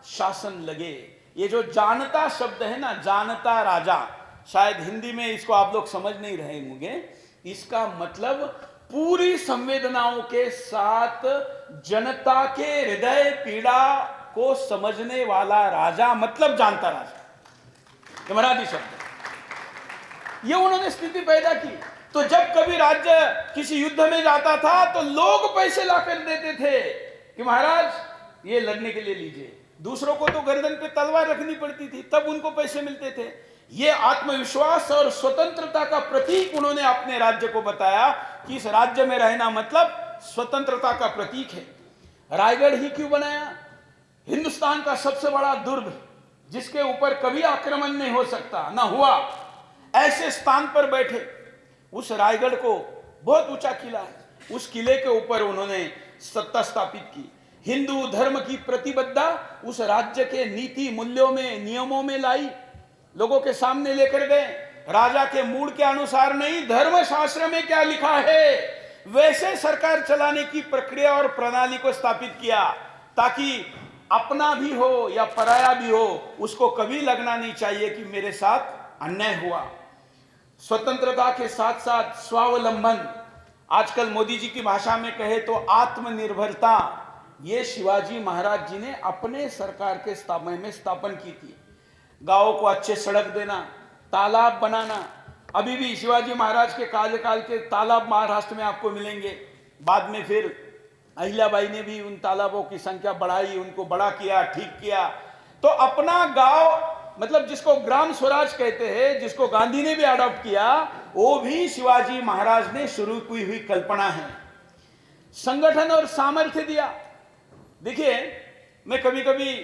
शासन लगे। ये जो जानता शब्द है ना, जानता राजा, शायद हिंदी में इसको आप लोग समझ नहीं रहे होंगे। इसका मतलब पूरी संवेदनाओं के साथ जनता के हृदय पीड़ा को समझने वाला राजा, मतलब जानता राजा, मराठी शब्द। ये उन्होंने स्थिति पैदा की। तो जब कभी राज्य किसी युद्ध में जाता था तो लोग पैसे लाकर देते थे कि महाराज ये लड़ने के लिए लीजिए। दूसरों को तो गर्दन पे तलवार रखनी पड़ती थी, तब उनको पैसे मिलते थे। ये आत्मविश्वास और स्वतंत्रता का प्रतीक उन्होंने अपने राज्य को बताया कि इस राज्य में रहना मतलब स्वतंत्रता का प्रतीक है। रायगढ़ ही क्यों बनाया? हिंदुस्तान का सबसे बड़ा दुर्ग, जिसके ऊपर कभी आक्रमण नहीं हो सकता, ना हुआ, ऐसे स्थान पर बैठे उस रायगढ़ को, बहुत ऊंचा किला है, उस किले के ऊपर उन्होंने सत्ता स्थापित की। हिंदू धर्म की प्रतिबद्धता उस राज्य के नीति मूल्यों में, नियमों में लाई, लोगों के सामने लेकर गए। राजा के मूड के अनुसार नहीं, धर्मशास्त्र में क्या लिखा है वैसे सरकार चलाने की प्रक्रिया और प्रणाली को स्थापित किया, ताकि अपना भी हो या पराया भी हो, उसको कभी लगना नहीं चाहिए कि मेरे साथ अन्याय हुआ। स्वतंत्रता के साथ साथ स्वावलंबन, आजकल मोदी जी की भाषा में कहे तो आत्मनिर्भरता, ये शिवाजी महाराज जी ने अपने सरकार के समय में स्थापन की थी। गांवों को अच्छे सड़क देना, तालाब बनाना। अभी भी शिवाजी महाराज के कार्यकाल के तालाब महाराष्ट्र में आपको मिलेंगे। बाद में फिर अहिल्याबाई ने भी उन तालाबों की संख्या बढ़ाई, उनको बड़ा किया, ठीक किया। तो अपना गांव, मतलब जिसको ग्राम स्वराज कहते हैं, जिसको गांधी ने भी अडॉप्ट किया, वो भी शिवाजी महाराज ने शुरू की हुई कल्पना है। संगठन और सामर्थ्य दिया। देखिए, मैं कभी कभी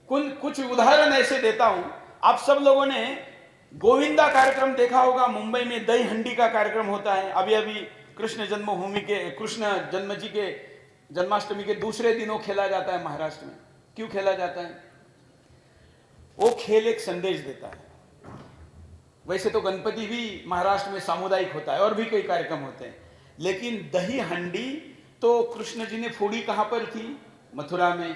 कुछ उदाहरण ऐसे देता हूं। आप सब लोगों ने गोविंदा कार्यक्रम देखा होगा, मुंबई में दही हंडी का कार्यक्रम होता है। अभी अभी कृष्ण जन्म जी के जन्माष्टमी के दूसरे दिनों खेला जाता है महाराष्ट्र में। क्यों खेला जाता है? वो खेल एक संदेश देता है। वैसे तो गणपति भी महाराष्ट्र में सामुदायिक होता है और भी कई कार्यक्रम होते हैं, लेकिन दही हंडी तो कृष्ण जी ने फोड़ी कहां पर थी? मथुरा में,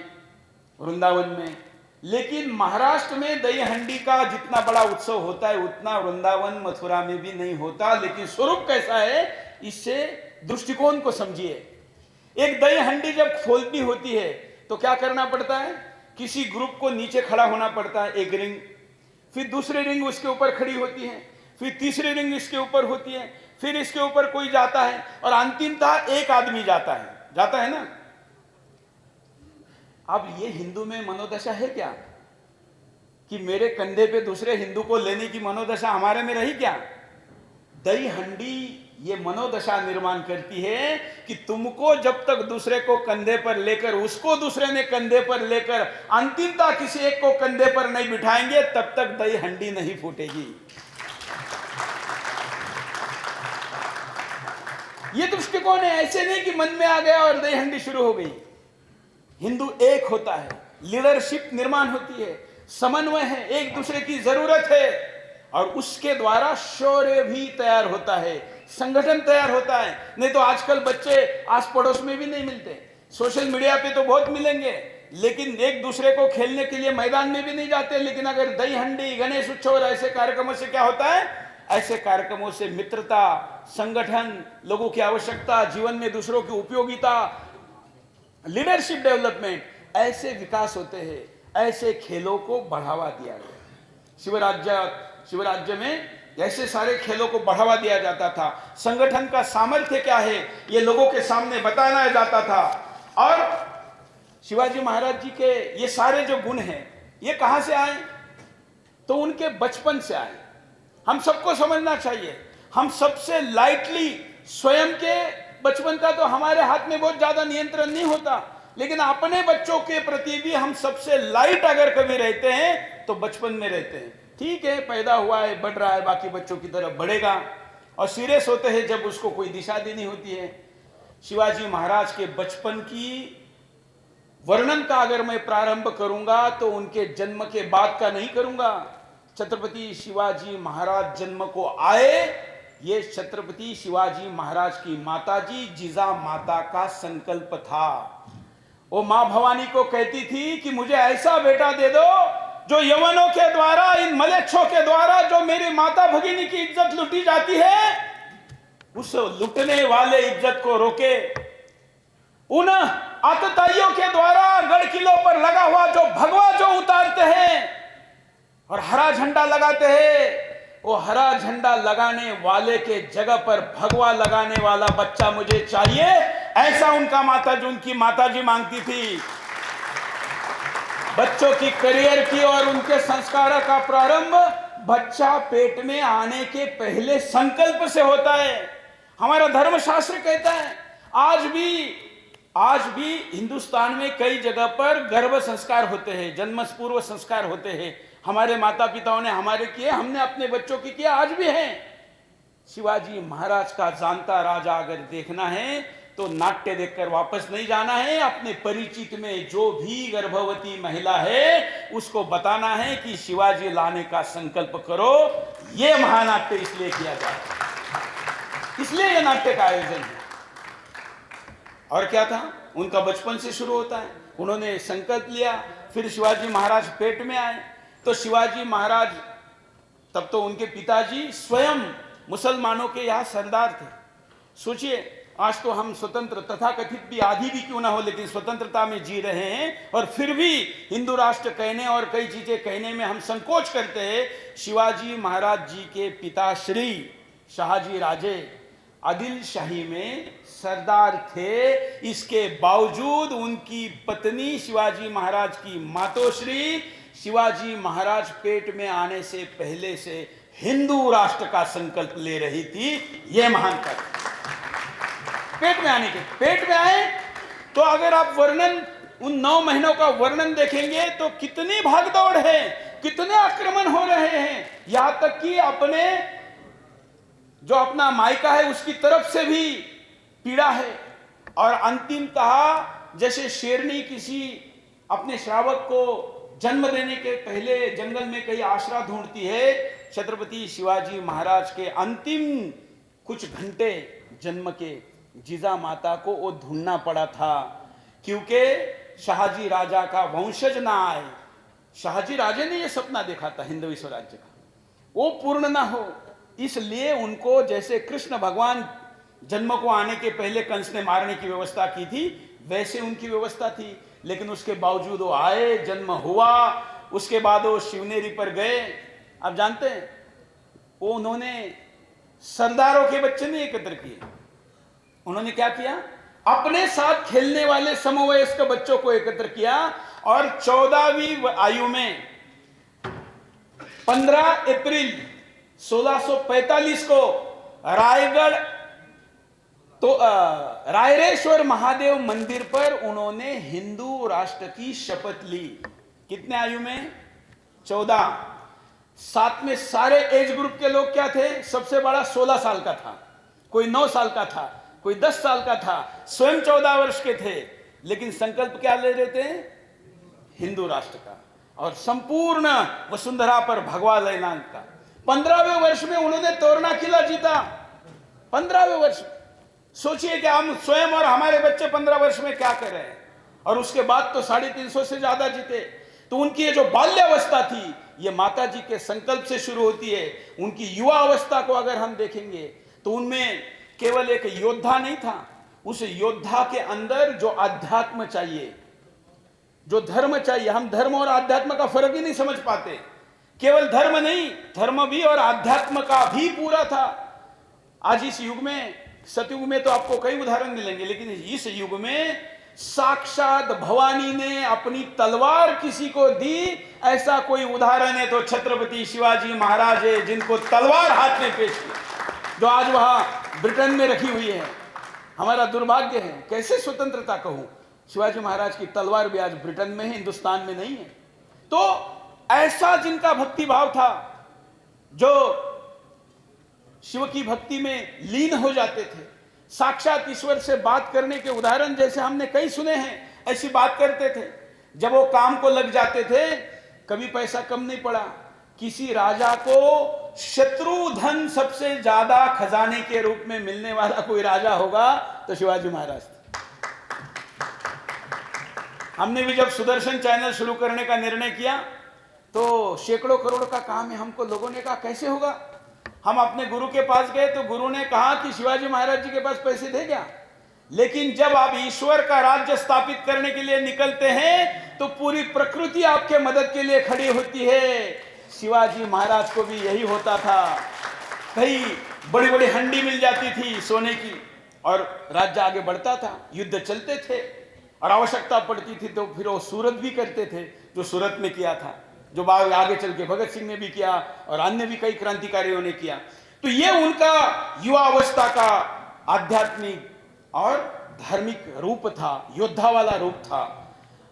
वृंदावन में। लेकिन महाराष्ट्र में दही हंडी का जितना बड़ा उत्सव होता है उतना वृंदावन मथुरा में भी नहीं होता। लेकिन स्वरूप कैसा है, इससे दृष्टिकोण को समझिए। एक दही हंडी जब खोलनी होती है तो क्या करना पड़ता है, किसी ग्रुप को नीचे खड़ा होना पड़ता है, एक रिंग, फिर दूसरी रिंग उसके ऊपर खड़ी होती है, फिर तीसरी रिंग इसके ऊपर होती है, फिर इसके ऊपर कोई जाता है और अंतिमतः एक आदमी जाता है ना। अब ये हिंदू में मनोदशा है क्या कि मेरे कंधे पे दूसरे हिंदू को लेने की मनोदशा हमारे में रही क्या? दही हंडी ये मनोदशा निर्माण करती है कि तुमको जब तक दूसरे को कंधे पर लेकर, उसको दूसरे ने कंधे पर लेकर अंतिमतः किसी एक को कंधे पर नहीं बिठाएंगे तब तक दही हंडी नहीं फूटेगी। ये दृष्टिकोण है। ऐसे नहीं कि मन में आ गया और दही हंडी शुरू हो गई। हिंदू एक होता है, लीडरशिप निर्माण होती है, समन्वय है, एक दूसरे की जरूरत है और उसके द्वारा शौर्य भी तैयार होता है, संगठन तैयार होता है। नहीं तो आजकल बच्चे आस पड़ोस में भी नहीं मिलते, सोशल मीडिया पे तो बहुत मिलेंगे लेकिन एक दूसरे को खेलने के लिए मैदान में भी नहीं जाते। लेकिन अगर दही हंडी, गणेश उत्सव और ऐसे कार्यक्रमों से क्या होता है, ऐसे कार्यक्रमों से मित्रता, संगठन, लोगों की आवश्यकता, जीवन में दूसरों की उपयोगिता, लीडरशिप डेवलपमेंट, ऐसे विकास होते हैं। ऐसे खेलों को बढ़ावा दिया गया। शिवराज्य में ऐसे सारे खेलों को बढ़ावा दिया जाता था। संगठन का सामर्थ्य क्या है ये लोगों के सामने बताया जाता था। और शिवाजी महाराज जी के ये सारे जो गुण हैं ये कहां से आए, तो उनके बचपन से आए। हम सबको समझना चाहिए, हम सबसे लाइटली स्वयं के बचपन का तो हमारे हाथ में बहुत ज्यादा नियंत्रण नहीं होता, लेकिन अपने बच्चों के प्रति भी हम सबसे लाइट अगर कभी रहते हैं तो बचपन में रहते हैं। ठीक है, पैदा हुआ है, बढ़ रहा है, बाकी बच्चों की तरफ बढ़ेगा। और सीरियस होते हैं जब उसको कोई दिशा देनी होती है। शिवाजी महाराज के बचपन की वर्णन का अगर मैं प्रारंभ करूंगा तो उनके जन्म के बाद का नहीं करूंगा। छत्रपति शिवाजी महाराज जन्म को आए, ये छत्रपति शिवाजी महाराज की माताजी जिजा माता का संकल्प था। वो मां भवानी को कहती थी कि मुझे ऐसा बेटा दे दो जो यवनों के द्वारा, इन मलेच्छों के द्वारा जो मेरी माता भगिनी की इज्जत लुटी जाती है, उस लुटने वाले इज्जत को रोके। उन आतताइयों के द्वारा गढ़ किलों पर लगा हुआ जो भगवा जो उतारते हैं और हरा झंडा लगाते हैं, वो हरा झंडा लगाने वाले के जगह पर भगवा लगाने वाला बच्चा मुझे चाहिए, ऐसा उनकी माताजी मांगती थी। बच्चों की करियर की और उनके संस्कार का प्रारंभ बच्चा पेट में आने के पहले संकल्प से होता है। हमारा धर्मशास्त्र कहता है आज भी हिंदुस्तान में कई जगह पर गर्भ संस्कार होते हैं, जन्म पूर्व संस्कार होते हैं। हमारे माता पिताओं ने हमारे किए, हमने अपने बच्चों की किया, आज भी हैं। शिवाजी महाराज का जानता राजा अगर देखना है तो नाट्य देखकर वापस नहीं जाना है। अपने परिचित में जो भी गर्भवती महिला है उसको बताना है कि शिवाजी लाने का संकल्प करो। यह महानाट्य इसलिए किया जाए, इसलिए यह नाट्य का आयोजन है। और क्या था, उनका बचपन से शुरू होता है। उन्होंने संकल्प लिया, फिर शिवाजी महाराज पेट में आए तो शिवाजी महाराज, तब तो उनके पिताजी स्वयं मुसलमानों के यहाँ सरदार थे। सोचिए, आज तो हम स्वतंत्र तथाकथित भी आधी भी क्यों ना हो लेकिन स्वतंत्रता में जी रहे हैं और फिर भी हिंदू राष्ट्र कहने और कई चीजें कहने में हम संकोच करते हैं। शिवाजी महाराज जी के पिताश्री शाहजी राजे आदिल शाही में सरदार थे। इसके बावजूद उनकी पत्नी शिवाजी महाराज की मातोश्री शिवाजी महाराज पेट में आने से पहले से हिंदू राष्ट्र का संकल्प ले रही थी। यह महान कार्य। पेट में आए तो अगर आप वर्णन, उन 9 महीनों का वर्णन देखेंगे तो कितनी भागदौड़ है, कितने आक्रमण हो रहे हैं। यहां तक कि जो अपना मायका है उसकी तरफ से भी पीड़ा है। और अंतिमतः जैसे शेरनी किसी अपने श्रावक को जन्म देने के पहले जंगल में कहीं आश्रय ढूंढती है, छत्रपति शिवाजी महाराज के अंतिम कुछ घंटे जन्म के जिजा माता को वो ढूंढना पड़ा था, क्योंकि शाहजी राजा का वंशज ना आए, शहाजी राजे ने यह सपना देखा था हिंदवी स्वराज्य का, वो पूर्ण ना हो, इसलिए उनको जैसे कृष्ण भगवान जन्म को आने के पहले कंस ने मारने की व्यवस्था की थी, वैसे उनकी व्यवस्था थी। लेकिन उसके बावजूद वो आए, जन्म हुआ, उसके बाद वो शिवनेरी पर गए। आप जानते हैं वो उन्होंने सरदारों के बच्चे नहीं एकत्र किए, उन्होंने क्या किया, अपने साथ खेलने वाले समवयस्क बच्चों को एकत्र किया और 14वीं आयु में 15 अप्रैल 1645 को रायगढ़ तो रायरेश्वर महादेव मंदिर पर उन्होंने हिंदू राष्ट्र की शपथ ली। कितने आयु में? 14। साथ में सारे एज ग्रुप के लोग क्या थे? सबसे बड़ा 16 साल का था, कोई 9 साल का था, कोई 10 साल का था, स्वयं 14 वर्ष के थे। लेकिन संकल्प क्या ले रहे थे? हिंदू राष्ट्र का और संपूर्ण वसुंधरा पर भगवा लेना का। 15वें वर्ष में उन्होंने तोरना किला जीता। 15वें वर्ष, सोचिए कि हम स्वयं और हमारे बच्चे 15 वर्ष में क्या कर रहे हैं। और उसके बाद तो 350 से ज्यादा जीते। तो उनकी ये जो बाल्यावस्था थी, ये माता जी के संकल्प से शुरू होती है। उनकी युवा अवस्था को अगर हम देखेंगे तो उनमें केवल एक योद्धा नहीं था, उस योद्धा के अंदर जो अध्यात्म चाहिए, जो धर्म चाहिए। हम धर्म और अध्यात्म का फर्क ही नहीं समझ पाते। केवल धर्म नहीं, धर्म भी और अध्यात्म का भी पूरा था। आज इस युग में, सतयुग में तो आपको कई उदाहरण मिलेंगे, लेकिन इस युग में साक्षात भवानी ने अपनी तलवार किसी को दी, ऐसा कोई उदाहरण है तो छत्रपति शिवाजी महाराज है, जिनको तलवार हाथ में पेश की, जो आज वहां ब्रिटेन में रखी हुई है। हमारा दुर्भाग्य है, कैसे स्वतंत्रता कहूं, शिवाजी महाराज की तलवार भी आज ब्रिटेन में है, हिंदुस्तान में नहीं है। तो ऐसा जिनका भक्ति भाव था, जो शिव की भक्ति में लीन हो जाते थे, साक्षात ईश्वर से बात करने के उदाहरण जैसे हमने कई सुने हैं, ऐसी बात करते थे। जब वो काम को लग जाते थे, कभी पैसा कम नहीं पड़ा। किसी राजा को शत्रुधन सबसे ज्यादा खजाने के रूप में मिलने वाला कोई राजा होगा तो शिवाजी महाराज थे। हमने भी जब सुदर्शन चैनल शुरू करने का निर्णय किया तो सैकड़ों करोड़ का काम है। हमको लोगों ने कहा कैसे होगा। हम अपने गुरु के पास गए तो गुरु ने कहा कि शिवाजी महाराज जी के पास पैसे थे क्या। लेकिन जब आप ईश्वर का राज्य स्थापित करने के लिए निकलते हैं तो पूरी प्रकृति आपके मदद के लिए खड़ी होती है। शिवाजी महाराज को भी यही होता था। कई बड़ी बड़ी हंडी मिल जाती थी सोने की और राज्य आगे बढ़ता था, युद्ध चलते थे और आवश्यकता पड़ती थी तो फिर वो सूरत भी करते थे, जो सूरत में किया था, जो बाद आगे चल के भगत सिंह ने भी किया और अन्य भी कई क्रांतिकारियों ने किया। तो ये उनका युवा अवस्था का आध्यात्मिक और धार्मिक रूप था, योद्धा वाला रूप था।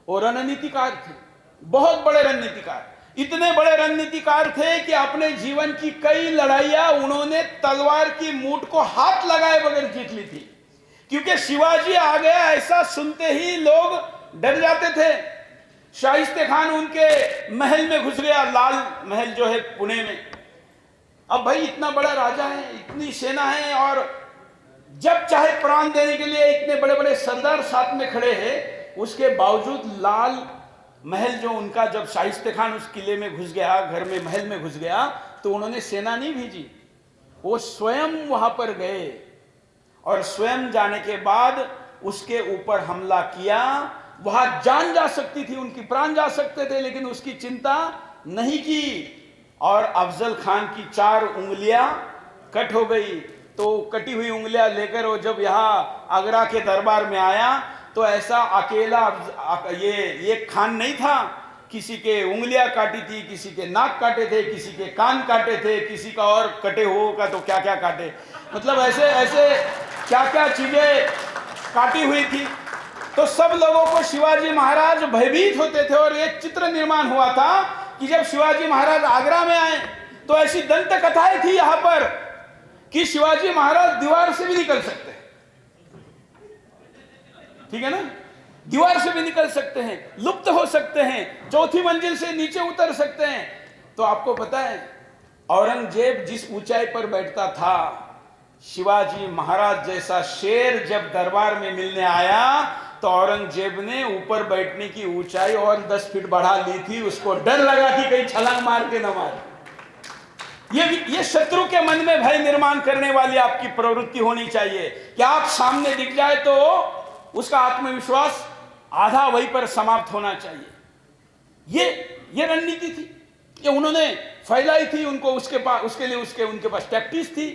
और रणनीतिकार थे, बहुत बड़े रणनीतिकार। इतने बड़े रणनीतिकार थे कि अपने जीवन की कई लड़ाइयां उन्होंने तलवार की मूठ को हाथ लगाए बगैर जीत ली थी। क्योंकि शिवाजी आ गया ऐसा सुनते ही लोग डर जाते थे। शाइस्ते खान उनके महल में घुस गया, लाल महल जो है पुणे में। अब भाई इतना बड़ा राजा है, इतनी सेना है और जब चाहे प्राण देने के लिए इतने बड़े बड़े सरदार साथ में खड़े हैं, उसके बावजूद लाल महल जो उनका, जब शाइस्ते खान उस किले में घुस गया, घर में महल में घुस गया, तो उन्होंने सेना नहीं भेजी, वो स्वयं वहां पर गए और स्वयं जाने के बाद उसके ऊपर हमला किया। वहां जान जा सकती थी, उनकी प्राण जा सकते थे, लेकिन उसकी चिंता नहीं की। और अफजल खान की 4 उंगलियां कट हो गई। तो कटी हुई उंगलियां लेकर वो जब यहाँ आगरा के दरबार में आया तो ऐसा अकेला ये खान नहीं था, किसी के उंगलियां काटी थी, किसी के नाक काटे थे, किसी के कान काटे थे, किसी का और कटे हुओं का तो क्या क्या काटे, मतलब ऐसे ऐसे क्या क्या चीजें काटी हुई थी। तो सब लोगों को शिवाजी महाराज भयभीत होते थे। और एक चित्र निर्माण हुआ था कि जब शिवाजी महाराज आगरा में आए तो ऐसी दंत कथाएं थी यहां पर कि शिवाजी महाराज दीवार से भी निकल सकते हैं, ठीक है ना, दीवार से भी निकल सकते हैं, लुप्त हो सकते हैं, 4थी मंजिल से नीचे उतर सकते हैं। तो आपको पता है औरंगजेब जिस ऊंचाई पर बैठता था, शिवाजी महाराज जैसा शेर जब दरबार में मिलने आया तो औरंगजेब ने ऊपर बैठने की ऊंचाई और 10 फीट बढ़ा ली थी। उसको डर लगा कि कहीं छलांग मार के न मार। ये शत्रु के मन में भय निर्माण करने वाली आपकी प्रवृत्ति होनी चाहिए कि आप सामने दिख जाए तो उसका आत्मविश्वास आधा वहीं पर समाप्त होना चाहिए। ये रणनीति थी, ये उन्होंने फैलाई थी। उनको उसके लिए उनके पास टैक्टिक्स थी।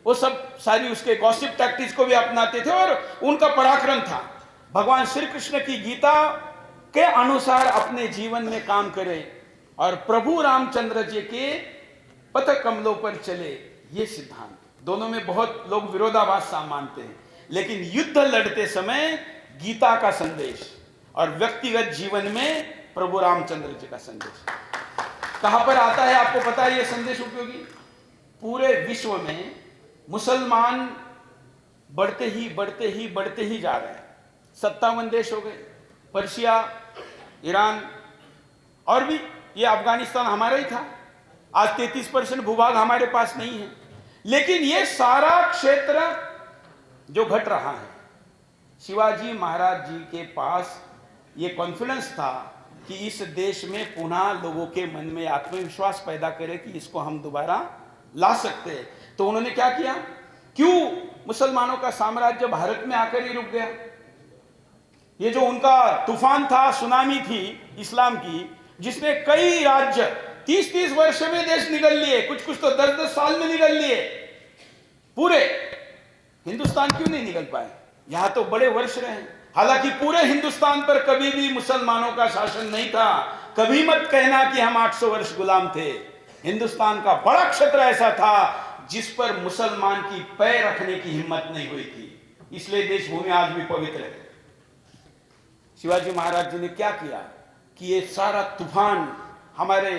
वो सब सारी उसके गॉसिप टैक्टिक्स को भी अपनाते थे और उनका पराक्रम था भगवान श्री कृष्ण की गीता के अनुसार अपने जीवन में काम करें और प्रभु रामचंद्र जी के पथ कमलों पर चले। ये सिद्धांत दोनों में बहुत लोग विरोधाभास मानते हैं, लेकिन युद्ध लड़ते समय गीता का संदेश और व्यक्तिगत जीवन में प्रभु रामचंद्र जी का संदेश कहां पर आता है आपको पता है? यह संदेश उपयोगी पूरे विश्व में मुसलमान बढ़ते ही जा रहे हैं। 57 देश हो गए, पर्शिया, ईरान और भी ये अफगानिस्तान हमारा ही था। आज 33% भूभाग हमारे पास नहीं है, लेकिन ये सारा क्षेत्र जो घट रहा है, शिवाजी महाराज जी के पास ये कॉन्फिडेंस था कि इस देश में पुनः लोगों के मन में आत्मविश्वास पैदा करे कि इसको हम दोबारा ला सकते हैं। तो उन्होंने क्या किया? क्यों मुसलमानों का साम्राज्य भारत में आकर ही रुक गया? ये जो उनका तूफान था, सुनामी थी इस्लाम की, जिसने कई राज्य 30-30 वर्ष में देश निगल लिए, कुछ तो 10-10 साल में निगल लिए। पूरे हिंदुस्तान क्यों नहीं निकल पाए? यहां तो बड़े वर्ष रहे। हालांकि पूरे हिंदुस्तान पर कभी भी मुसलमानों का शासन नहीं था। कभी मत कहना कि हम 800 वर्ष गुलाम थे। हिंदुस्तान का बड़ा क्षेत्र ऐसा था जिस पर मुसलमान की पैर रखने की हिम्मत नहीं हुई थी। इसलिए देश भूमि आज भी पवित्र है। शिवाजी महाराज जी ने क्या किया कि ये सारा तूफान, हमारे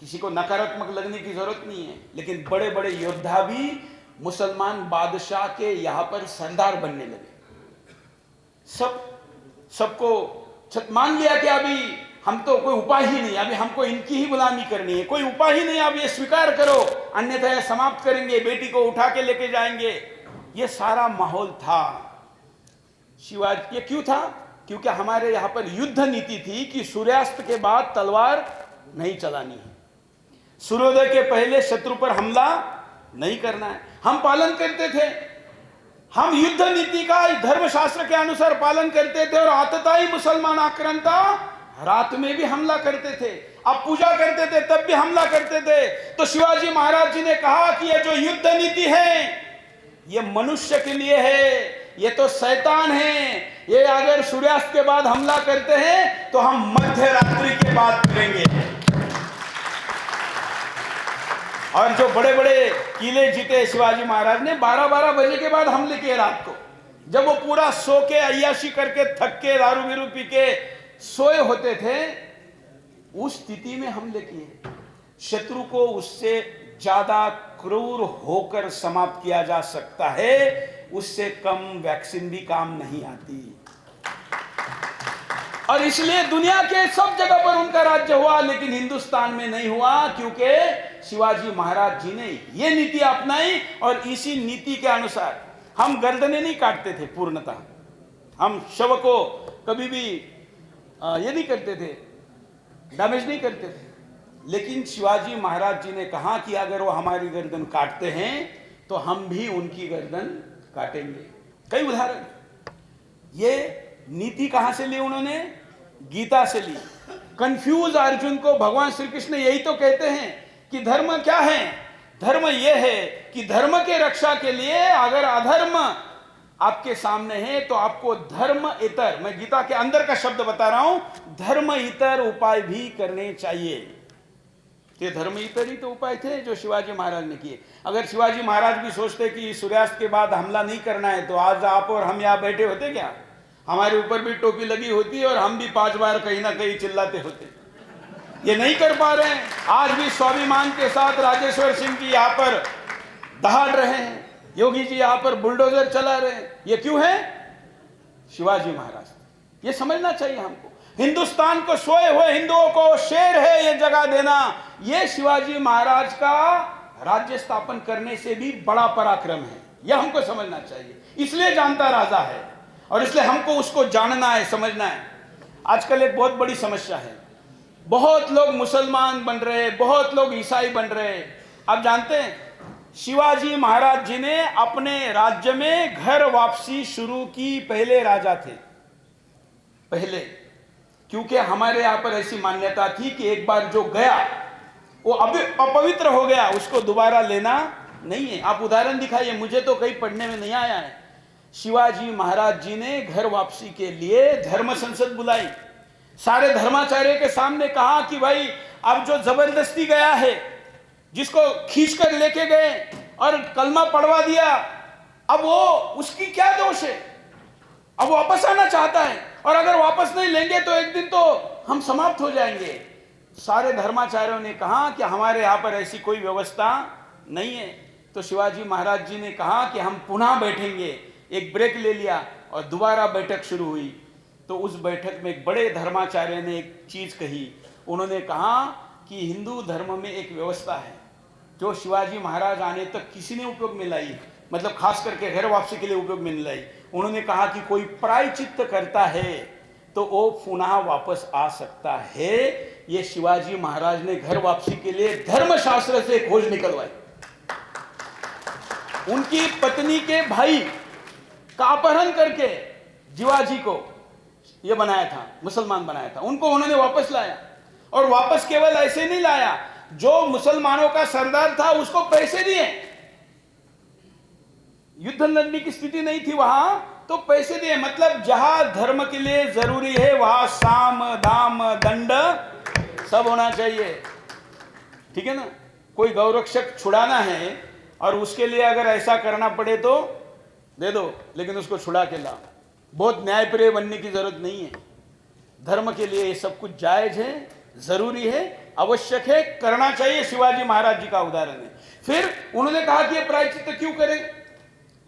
किसी को नकारात्मक लगने की जरूरत नहीं है, लेकिन बड़े बड़े योद्धा भी मुसलमान बादशाह के यहां पर सरदार बनने लगे। सबको मान लिया कि अभी हम तो कोई उपाय ही नहीं, अभी हमको इनकी ही गुलामी करनी है, कोई उपाय ही नहीं, आप ये स्वीकार करो, अन्यथा ये समाप्त करेंगे, बेटी को उठा के लेके जाएंगे। ये सारा माहौल था। शिवाजी, ये क्यों था? क्योंकि हमारे यहां पर युद्ध नीति थी कि सूर्यास्त के बाद तलवार नहीं चलानी है, सूर्योदय के पहले शत्रु पर हमला नहीं करना है। हम पालन करते थे, हम युद्ध नीति का धर्मशास्त्र के अनुसार पालन करते थे और आतताई मुसलमान आक्रांता रात में भी हमला करते थे। अब पूजा करते थे तब भी हमला करते थे। तो शिवाजी महाराज जी ने कहा कि ये जो युद्ध नीति है ये मनुष्य के लिए है, ये तो शैतान है। ये अगर सूर्यास्त के बाद हमला करते हैं तो हम मध्य रात्रि के बाद करेंगे। और जो बड़े बड़े किले जीते शिवाजी महाराज ने, 12-12 बजे के बाद हमले किए रात को, जब वो पूरा सो के अय्याशी करके थक के दारू बीरू पी के सोए होते थे, उस स्थिति में हमले किए। शत्रु को उससे ज्यादा क्रूर होकर समाप्त किया जा सकता है, उससे कम वैक्सीन भी काम नहीं आती। और इसलिए दुनिया के सब जगह पर उनका राज्य हुआ, लेकिन हिंदुस्तान में नहीं हुआ, क्योंकि शिवाजी महाराज जी ने यह नीति अपनाई। और इसी नीति के अनुसार हम गर्दनें नहीं काटते थे पूर्णतः, हम शव को कभी भी ये नहीं करते थे, डैमेज नहीं करते थे। लेकिन शिवाजी महाराज जी ने कहा कि अगर वो हमारी गर्दन काटते हैं तो हम भी उनकी गर्दन काटेंगे। कई उदाहरण। ये नीति कहां से ली उन्होंने? गीता से ली। कंफ्यूज अर्जुन को भगवान श्री कृष्ण यही तो कहते हैं कि धर्म क्या है? धर्म यह है कि धर्म के रक्षा के लिए अगर अधर्म आपके सामने है तो आपको धर्म इतर, मैं गीता के अंदर का शब्द बता रहा हूं, धर्म इतर उपाय भी करने चाहिए। ये धर्म इतर ही तो उपाय थे जो शिवाजी महाराज ने किए। अगर शिवाजी महाराज भी सोचते कि सूर्यास्त के बाद हमला नहीं करना है तो आज आप और हम यहां बैठे होते क्या? हमारे ऊपर भी टोपी लगी होती और हम भी 5 बार कहीं ना कहीं चिल्लाते होते। ये नहीं कर पा रहे हैं। आज भी स्वाभिमान के साथ राजेश्वर सिंह जी यहाँ पर दहाड़ रहे हैं, योगी जी यहाँ पर बुलडोजर चला रहे हैं। ये क्यों है? शिवाजी महाराज। ये समझना चाहिए हमको। हिंदुस्तान को, सोए हुए हिंदुओं को शेर है ये जगह देना, ये शिवाजी महाराज का राज्य स्थापन करने से भी बड़ा पराक्रम है। यह हमको समझना चाहिए। इसलिए जानता राजा है। और इसलिए हमको उसको जानना है, समझना है। आजकल एक बहुत बड़ी समस्या है, बहुत लोग मुसलमान बन रहे, बहुत लोग ईसाई बन रहे। आप जानते हैं शिवाजी महाराज जी ने अपने राज्य में घर वापसी शुरू की, पहले राजा थे, पहले, क्योंकि हमारे यहां पर ऐसी मान्यता थी कि एक बार जो गया वो अभी अपवित्र हो गया, उसको दोबारा लेना नहीं है। आप उदाहरण दिखाइए, मुझे तो कहीं पढ़ने में नहीं आया है। शिवाजी महाराज जी ने घर वापसी के लिए धर्म संसद बुलाई, सारे धर्माचार्य के सामने कहा कि भाई अब जो जबरदस्ती गया है, जिसको खींचकर लेके गए और कलमा पढ़वा दिया, अब वो उसकी क्या दोष है? अब वो वापस आना चाहता है, और अगर वापस नहीं लेंगे तो एक दिन तो हम समाप्त हो जाएंगे। सारे धर्माचार्यों ने कहा कि हमारे यहां पर ऐसी कोई व्यवस्था नहीं है। तो शिवाजी महाराज जी ने कहा कि हम पुनः बैठेंगे। एक ब्रेक ले लिया और दोबारा बैठक शुरू हुई। तो उस बैठक में एक बड़े धर्माचार्य ने एक चीज कही। उन्होंने कहा कि हिंदू धर्म में एक व्यवस्था है जो शिवाजी महाराज आने तक किसी ने उपयोग में लाई, मतलब खास करके घर वापसी के लिए उपयोग में नहीं लाई। उन्होंने कहा कि कोई प्रायश्चित्त करता है तो वो पुनः वापस आ सकता है। ये शिवाजी महाराज ने घर वापसी के लिए धर्मशास्त्र से खोज निकलवाई। उनकी पत्नी के भाई का अपहरण करके शिवाजी को यह बनाया था, मुसलमान बनाया था। उनको उन्होंने वापस लाया, और वापस केवल ऐसे नहीं लाया, जो मुसलमानों का सरदार था उसको पैसे दिए। युद्ध लड़ने की स्थिति नहीं थी वहां, तो पैसे दिए। मतलब जहां धर्म के लिए जरूरी है वहां साम दाम दंड सब होना चाहिए, ठीक है ना। कोई गौरक्षक छुड़ाना है और उसके लिए अगर ऐसा करना पड़े तो दे दो, लेकिन उसको छुड़ा के लाओ। बहुत न्यायप्रिय बनने की जरूरत नहीं है। धर्म के लिए ये सब कुछ जायज है, जरूरी है, आवश्यक है, करना चाहिए। शिवाजी महाराज जी का उदाहरण है। फिर उन्होंने कहा कि ये प्रायश्चित्त क्यों करें,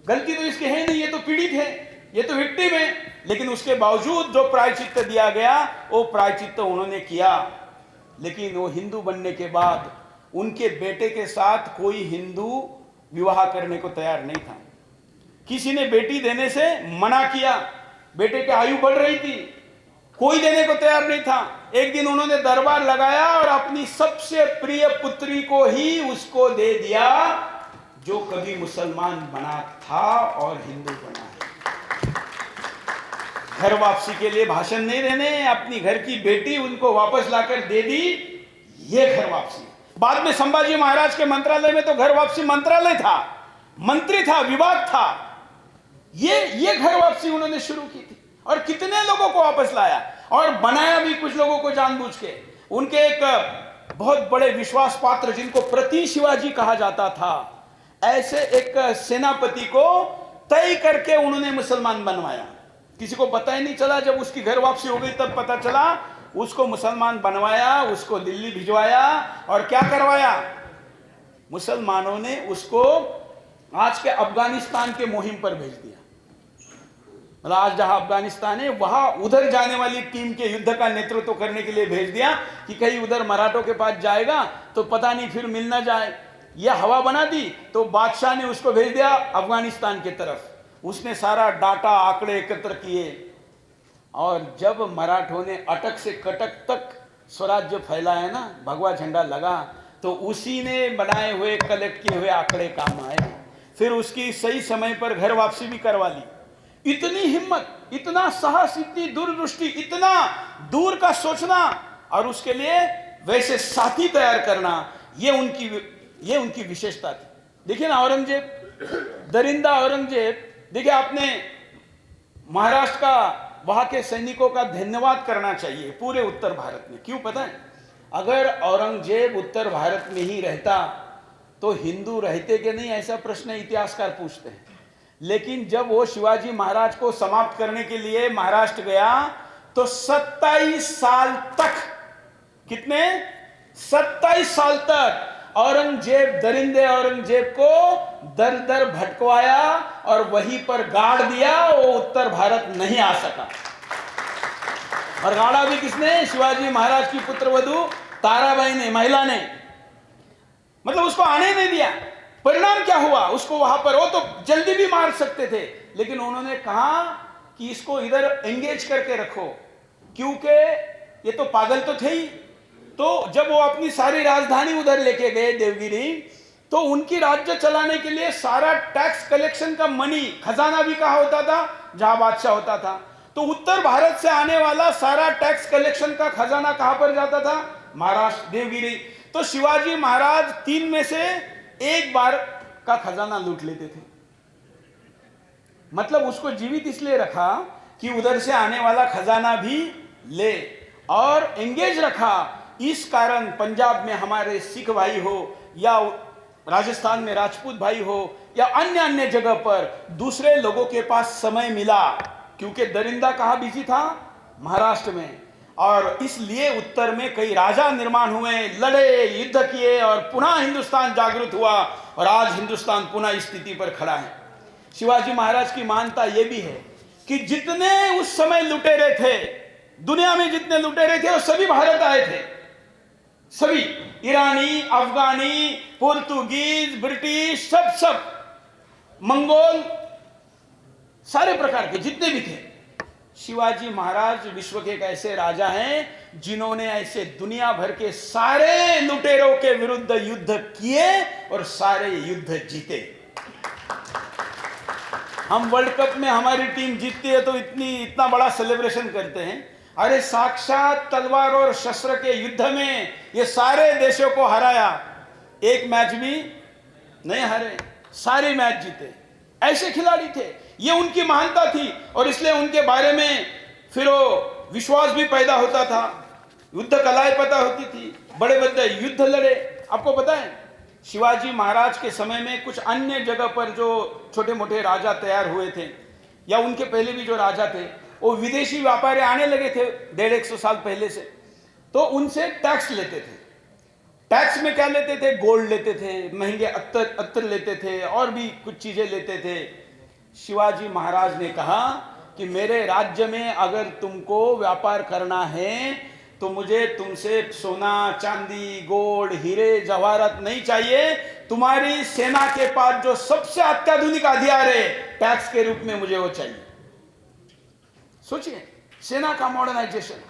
गलती तो इसकी है नहीं, ये तो पीड़ित है, ये तो विक्टिम है। लेकिन उसके बावजूद जो प्रायश्चित्त दिया गया वो प्रायश्चित्त उन्होंने किया। लेकिन वो हिंदू बनने के बाद उनके बेटे के साथ कोई हिंदू विवाह करने को तैयार नहीं था। किसी ने बेटी देने से मना किया, बेटे की आयु बढ़ रही थी, कोई देने को तैयार नहीं था। एक दिन उन्होंने दरबार लगाया और अपनी सबसे प्रिय पुत्री को ही उसको दे दिया, जो कभी मुसलमान बना था और हिंदू बना है। घर वापसी के लिए भाषण नहीं देने, अपनी घर की बेटी उनको वापस लाकर दे दी, ये घर वापसी। बाद में संभाजी महाराज के मंत्रालय में तो घर वापसी मंत्रालय था, मंत्री था, विभाग था। ये घर वापसी उन्होंने शुरू की थी, और कितने लोगों को वापस लाया, और बनाया भी कुछ लोगों को जानबूझ के। उनके एक बहुत बड़े विश्वास पात्र, जिनको प्रति शिवाजी कहा जाता था, ऐसे एक सेनापति को तय करके उन्होंने मुसलमान बनवाया। किसी को पता ही नहीं चला, जब उसकी घर वापसी हो गई तब पता चला। उसको मुसलमान बनवाया, उसको दिल्ली भिजवाया, और क्या करवाया, मुसलमानों ने उसको आज के अफगानिस्तान के मुहिम पर भेज दिया। मतलब आज जहां अफगानिस्तान है वहां उधर जाने वाली टीम के युद्ध का नेतृत्व करने के लिए भेज दिया कि कहीं उधर मराठों के पास जाएगा तो पता नहीं फिर मिल ना जाए। यह हवा बना दी, तो बादशाह ने उसको भेज दिया अफगानिस्तान की तरफ। उसने सारा डाटा आंकड़े एकत्र किए, और जब मराठों ने अटक से कटक तक स्वराज्य फैलाया ना, भगवा झंडा लगा, तो उसी ने बनाए हुए कलेक्ट किए हुए आंकड़े काम आए। फिर उसकी सही समय पर घर वापसी भी करवा ली। इतनी हिम्मत, इतना साहस, इतनी दूरदृष्टि, इतना दूर का सोचना, और उसके लिए वैसे साथी तैयार करना, ये उनकी विशेषता थी। देखिए ना, औरंगजेब, दरिंदा औरंगजेब, देखिए आपने महाराष्ट्र का वहां के सैनिकों का धन्यवाद करना चाहिए पूरे उत्तर भारत में। क्यों पता है? अगर औरंगजेब उत्तर भारत में ही रहता तो हिंदू रहते कि नहीं, ऐसा प्रश्न इतिहासकार पूछते हैं। लेकिन जब वो शिवाजी महाराज को समाप्त करने के लिए महाराष्ट्र गया तो 27 साल तक, कितने, 27 साल तक औरंगजेब, दरिंदे औरंगजेब को दर दर भटकवाया और वहीं पर गाड़ दिया। वो उत्तर भारत नहीं आ सका। और गाड़ा भी किसने? शिवाजी महाराज की पुत्रवधू ताराबाई ने, महिला ने। मतलब उसको आने नहीं दिया। परिणाम क्या हुआ? उसको वहां पर, वो तो जल्दी भी मार सकते थे, लेकिन उन्होंने कहा कि कि इसको इधर एंगेज करके रखो, क्योंकि ये तो पागल तो थे ही। तो जब वो अपनी सारी राजधानी उधर लेके गए देवगिरी, तो उनकी राज्य चलाने के लिए सारा टैक्स कलेक्शन का मनी, खजाना भी कहाँ होता था, जहां बादशाह होता था। तो उत्तर भारत से आने वाला सारा टैक्स कलेक्शन का खजाना कहां पर जाता था, महाराष्ट्र, देवगिरी। तो शिवाजी महाराज 3 में से 1 बार का खजाना लूट लेते थे। मतलब उसको जीवित इसलिए रखा कि उधर से आने वाला खजाना भी ले, और एंगेज रखा। इस कारण पंजाब में हमारे सिख भाई हो, या राजस्थान में राजपूत भाई हो, या अन्य अन्य जगह पर दूसरे लोगों के पास समय मिला, क्योंकि दरिंदा कहां बिजी था, महाराष्ट्र में। और इसलिए उत्तर में कई राजा निर्माण हुए, लड़े, युद्ध किए, और पुनः हिंदुस्तान जागृत हुआ, और आज हिंदुस्तान पुनः इस स्थिति पर खड़ा है। शिवाजी महाराज की मान्यता यह भी है कि जितने उस समय लुटेरे थे, दुनिया में जितने लुटेरे थे, वो सभी भारत आए थे। सभी, ईरानी, अफगानी, पुर्तगीज, ब्रिटिश, सब मंगोल, सारे प्रकार के जितने भी थे। शिवाजी महाराज विश्व के एक ऐसे राजा हैं जिन्होंने ऐसे दुनिया भर के सारे लुटेरों के विरुद्ध युद्ध किए और सारे युद्ध जीते। हम वर्ल्ड कप में हमारी टीम जीतती है तो इतना बड़ा सेलिब्रेशन करते हैं। अरे साक्षात तलवार और शस्त्र के युद्ध में ये सारे देशों को हराया, एक मैच भी नहीं हारे, सारे मैच जीते। ऐसे खिलाड़ी थे, ये उनकी महानता थी, और इसलिए उनके बारे में फिर वो विश्वास भी पैदा होता था, युद्ध कलाएं पता होती थी, बड़े बड़े युद्ध लड़े। आपको पता है शिवाजी महाराज के समय में कुछ अन्य जगह पर जो छोटे मोटे राजा तैयार हुए थे, या उनके पहले भी जो राजा थे, वो विदेशी व्यापारी आने लगे थे 150 साल पहले से, तो उनसे टैक्स लेते थे। टैक्स में क्या लेते थे, गोल्ड लेते थे, महंगे अत्तर लेते थे, और भी कुछ चीजें लेते थे। शिवाजी महाराज ने कहा कि मेरे राज्य में अगर तुमको व्यापार करना है तो मुझे तुमसे सोना, चांदी, गोल्ड, हीरे, जवाहरात नहीं चाहिए। तुम्हारी सेना के पास जो सबसे अत्याधुनिक हथियार है, टैक्स के रूप में मुझे वो चाहिए। सोचिए, सेना का मॉडर्नाइजेशन।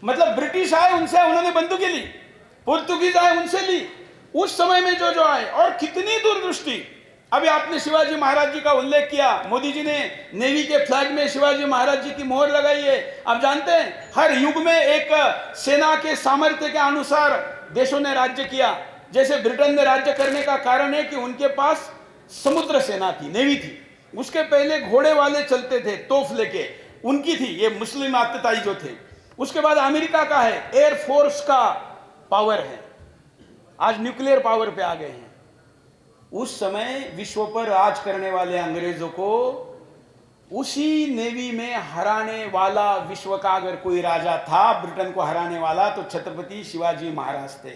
मतलब ब्रिटिश आए, उनसे उन्होंने बंदूकें ली, पुर्तगीज आए, उनसे ली, उस समय में जो आए, और कितनी दूरदृष्टि। अभी आपने शिवाजी महाराज जी का उल्लेख किया, मोदी जी ने नेवी के फ्लैग में शिवाजी महाराज जी की मोहर लगाई है। आप जानते हैं हर युग में एक सेना के सामर्थ्य के अनुसार देशों ने राज्य किया। जैसे ब्रिटेन ने राज्य करने का कारण है कि उनके पास समुद्र सेना थी, नेवी थी। उसके पहले घोड़े वाले चलते थे, तोफ लेके, उनकी थी, ये मुस्लिम आतताई जो थे। उसके बाद अमेरिका का है, एयर फोर्स का पावर है, आज न्यूक्लियर पावर पे आ गए हैं। उस समय विश्व पर राज करने वाले अंग्रेजों को उसी नेवी में हराने वाला, विश्व का अगर कोई राजा था ब्रिटेन को हराने वाला, तो छत्रपति शिवाजी महाराज थे।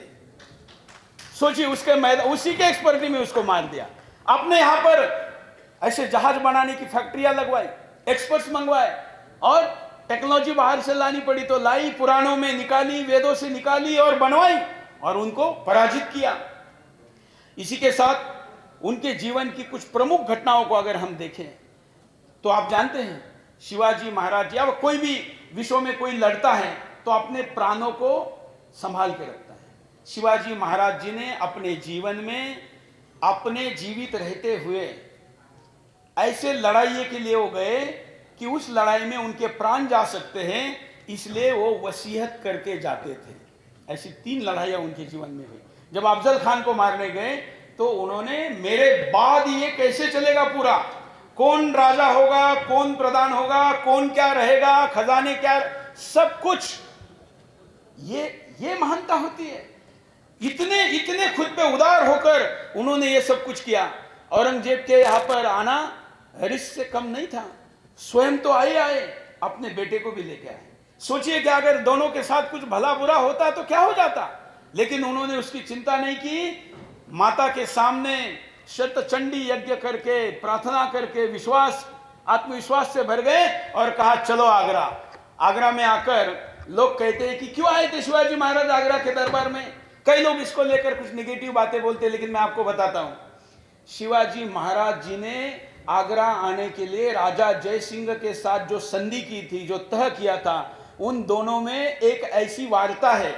सोचिए, उसके मैदान, उसी के एक्सपर्टी में उसको मार दिया। आपने यहां पर ऐसे जहाज बनाने की फैक्ट्रियां लगवाई, एक्सपर्ट्स मंगवाए, और टेक्नोलॉजी बाहर से लानी पड़ी तो लाई, पुराणों में निकाली, वेदों से निकाली और बनवाई, और उनको पराजित किया। इसी के साथ उनके जीवन की कुछ प्रमुख घटनाओं को अगर हम देखें तो आप जानते हैं शिवाजी महाराज, या कोई भी विश्व में कोई लड़ता है तो अपने प्राणों को संभाल के रखता है। शिवाजी महाराज जी ने अपने जीवन में अपने जीवित रहते हुए ऐसे लड़ाई के लिए हो गए कि उस लड़ाई में उनके प्राण जा सकते हैं, इसलिए वो वसीयत करके जाते थे। ऐसी 3 लड़ाइयां उनके जीवन में हुई। जब अफजल खान को मारने गए तो उन्होंने, मेरे बाद ये कैसे चलेगा पूरा, कौन राजा होगा, कौन प्रधान होगा, कौन क्या रहेगा, खजाने क्या, सब कुछ, ये महानता होती है। इतने खुद पे उदार होकर उन्होंने ये सब कुछ किया। औरंगजेब के यहां पर आना रिस्क से कम नहीं था, स्वयं तो आए, अपने बेटे को भी लेके आए। सोचिए कि अगर दोनों के साथ कुछ भला बुरा होता तो क्या हो जाता, लेकिन उन्होंने उसकी चिंता नहीं की। माता के सामने शतचंडी यज्ञ करके, प्रार्थना करके, आत्मविश्वास से भर गए और कहा चलो आगरा। आगरा में आकर लोग कहते हैं कि क्यों आए थे शिवाजी महाराज आगरा के दरबार में। कई लोग इसको लेकर कुछ नेगेटिव बातें बोलते हैं, लेकिन मैं आपको बताता हूं, शिवाजी महाराज जी ने आगरा आने के लिए राजा जय सिंह के साथ जो संधि की थी, जो तय किया था, उन दोनों में एक ऐसी वार्ता है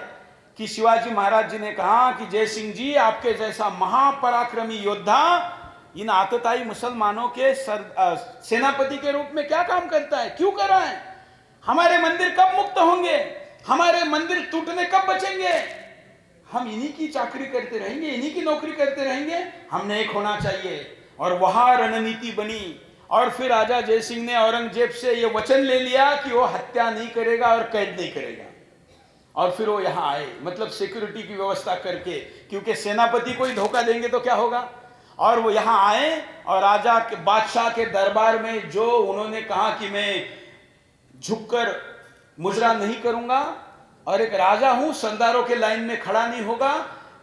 कि शिवाजी महाराज जी ने कहा कि जय सिंह जी, आपके जैसा महापराक्रमी योद्धा इन आतताई मुसलमानों के सेनापति के रूप में क्या काम करता है, क्यों कर रहा है? हमारे मंदिर कब मुक्त होंगे? हमारे मंदिर टूटने कब बचेंगे? हम इन्हीं की चाकरी करते रहेंगे, इन्हीं की नौकरी करते रहेंगे? हमने एक होना चाहिए। और वहां रणनीति बनी। और फिर राजा जय सिंह ने औरंगजेब से यह वचन ले लिया कि वो हत्या नहीं करेगा और कैद नहीं करेगा। और फिर वो यहां आए, मतलब सिक्योरिटी की व्यवस्था करके, क्योंकि सेनापति को ही धोखा देंगे तो क्या होगा। और वो यहां आए और राजा के बादशाह के दरबार में जो उन्होंने कहा कि मैं झुककर मुजरा नहीं करूंगा और एक राजा हूं, सरदारों के लाइन में खड़ा नहीं होगा,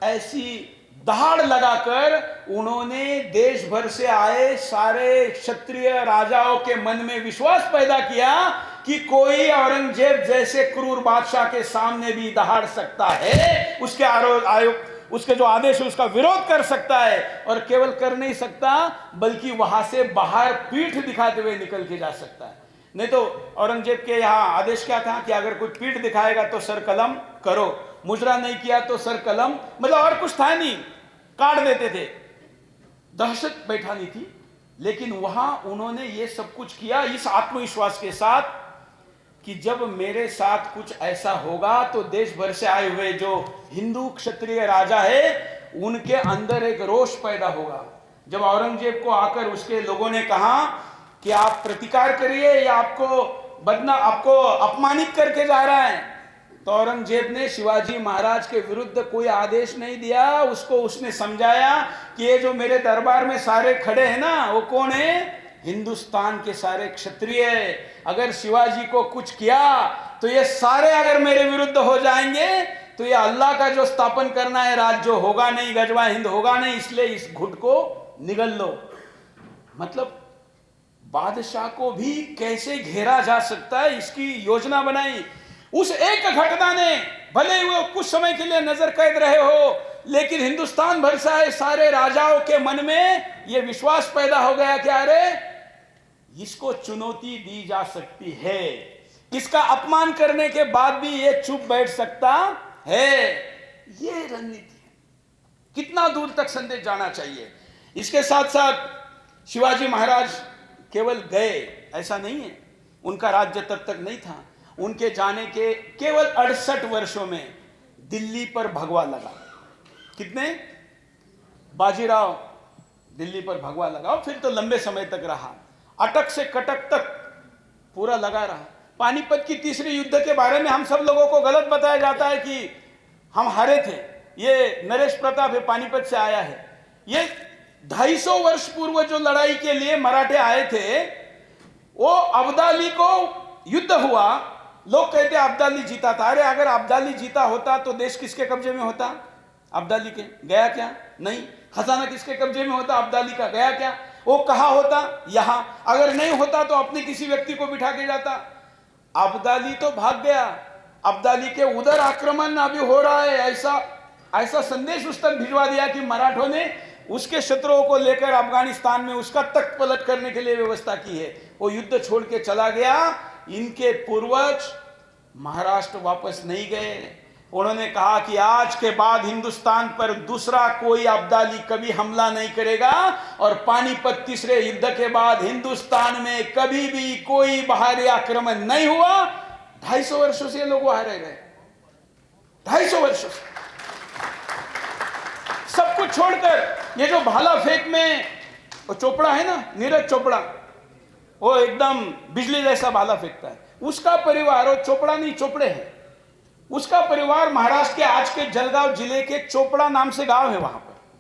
ऐसी दहाड़ लगाकर उन्होंने देश भर से आए सारे क्षत्रिय राजाओं के मन में विश्वास पैदा किया कि कोई औरंगजेब जैसे क्रूर बादशाह के सामने भी दहाड़ सकता है, उसके आयोग, उसके जो आदेश है उसका विरोध कर सकता है। और केवल कर नहीं सकता बल्कि वहां से बाहर पीठ दिखाते हुए निकल के जा सकता है। नहीं तो औरंगजेब के यहाँ आदेश क्या था कि अगर कोई पीठ दिखाएगा तो सर कलम करो, मुजरा नहीं किया तो सर कलम, मतलब और कुछ था नहीं, काट देते थे। दहशत बैठानी थी। लेकिन वहां उन्होंने ये सब कुछ किया इस आत्मविश्वास के साथ कि जब मेरे साथ कुछ ऐसा होगा तो देश भर से आए हुए जो हिंदू क्षत्रिय राजा है उनके अंदर एक रोष पैदा होगा। जब औरंगजेब को आकर उसके लोगों ने कहा कि आप प्रतिकार करिए, या आपको अपमानित करके जा रहा है, तो औरंगजेब ने शिवाजी महाराज के विरुद्ध कोई आदेश नहीं दिया। उसने समझाया कि ये जो मेरे दरबार में सारे खड़े हैं ना, वो कौन है? हिंदुस्तान के सारे क्षत्रिय। अगर शिवाजी को कुछ किया तो ये सारे अगर मेरे विरुद्ध हो जाएंगे तो ये अल्लाह का जो स्थापन करना है राज्य होगा नहीं, गजवा हिंद होगा नहीं, इसलिए इस घुट को निगल लो। मतलब बादशाह को भी कैसे घेरा जा सकता है, इसकी योजना बनाई। उस एक घटना ने, भले ही वो कुछ समय के लिए नजर कैद रहे हो, लेकिन हिंदुस्तान भर से आए सारे राजाओं के मन में यह विश्वास पैदा हो गया कि अरे इसको चुनौती दी जा सकती है, इसका अपमान करने के बाद भी ये चुप बैठ सकता है। ये रणनीति है। कितना दूर तक संदेश जाना चाहिए। इसके साथ साथ शिवाजी महाराज केवल गए ऐसा नहीं है, उनका राज्य तब तक नहीं था। उनके जाने के केवल 68 वर्षों में दिल्ली पर भगवा लगा। कितने? बाजीराव दिल्ली पर भगवा लगा और फिर तो लंबे समय तक रहा, अटक से कटक तक पूरा लगा रहा। पानीपत की तीसरे युद्ध के बारे में हम सब लोगों को गलत बताया जाता है कि हम हारे थे। ये नरेश प्रताप है, पानीपत से आया है। ये 250 वर्ष पूर्व जो लड़ाई के लिए मराठे आए थे, वो अब्दाली को युद्ध हुआ, लोग कहते अब्दाली जीता था। अरे अगर अब्दाली जीता होता तो देश किसके कब्जे में होता? अब्दाली के। गया क्या? नहीं। खजाना किसके कब्जे में होता? अब्दाली का। गया क्या? वो कहा होता? यहां। अगर नहीं होता तो अपने किसी व्यक्ति को बिठा के जाता। अब्दाली तो भाग गया। अब्दाली के उधर आक्रमण अभी हो रहा है, ऐसा संदेश उस तक भिजवा दिया कि मराठों ने उसके शत्रुओं को लेकर अफगानिस्तान में उसका तख्त पलट करने के लिए व्यवस्था की है। वो युद्ध छोड़ के चला गया। इनके पूर्वज महाराष्ट्र वापस नहीं गए। उन्होंने कहा कि आज के बाद हिंदुस्तान पर दूसरा कोई अब्दाली कभी हमला नहीं करेगा, और पानीपत तीसरे युद्ध के बाद हिंदुस्तान में कभी भी कोई बाहरी आक्रमण नहीं हुआ। 250 वर्षों से ये लोग वहां रह गए। 250 वर्षों से सब कुछ छोड़कर ये जो भाला फेंक में वो चोपड़ा है ना, नीरज चोपड़ा, वो एकदम बिजली जैसा भाला फेंकता है। उसका परिवार, वो चोपड़ा नहीं चोपड़े है, उसका परिवार महाराष्ट्र के आज के जलगांव जिले के चोपड़ा नाम से गांव है,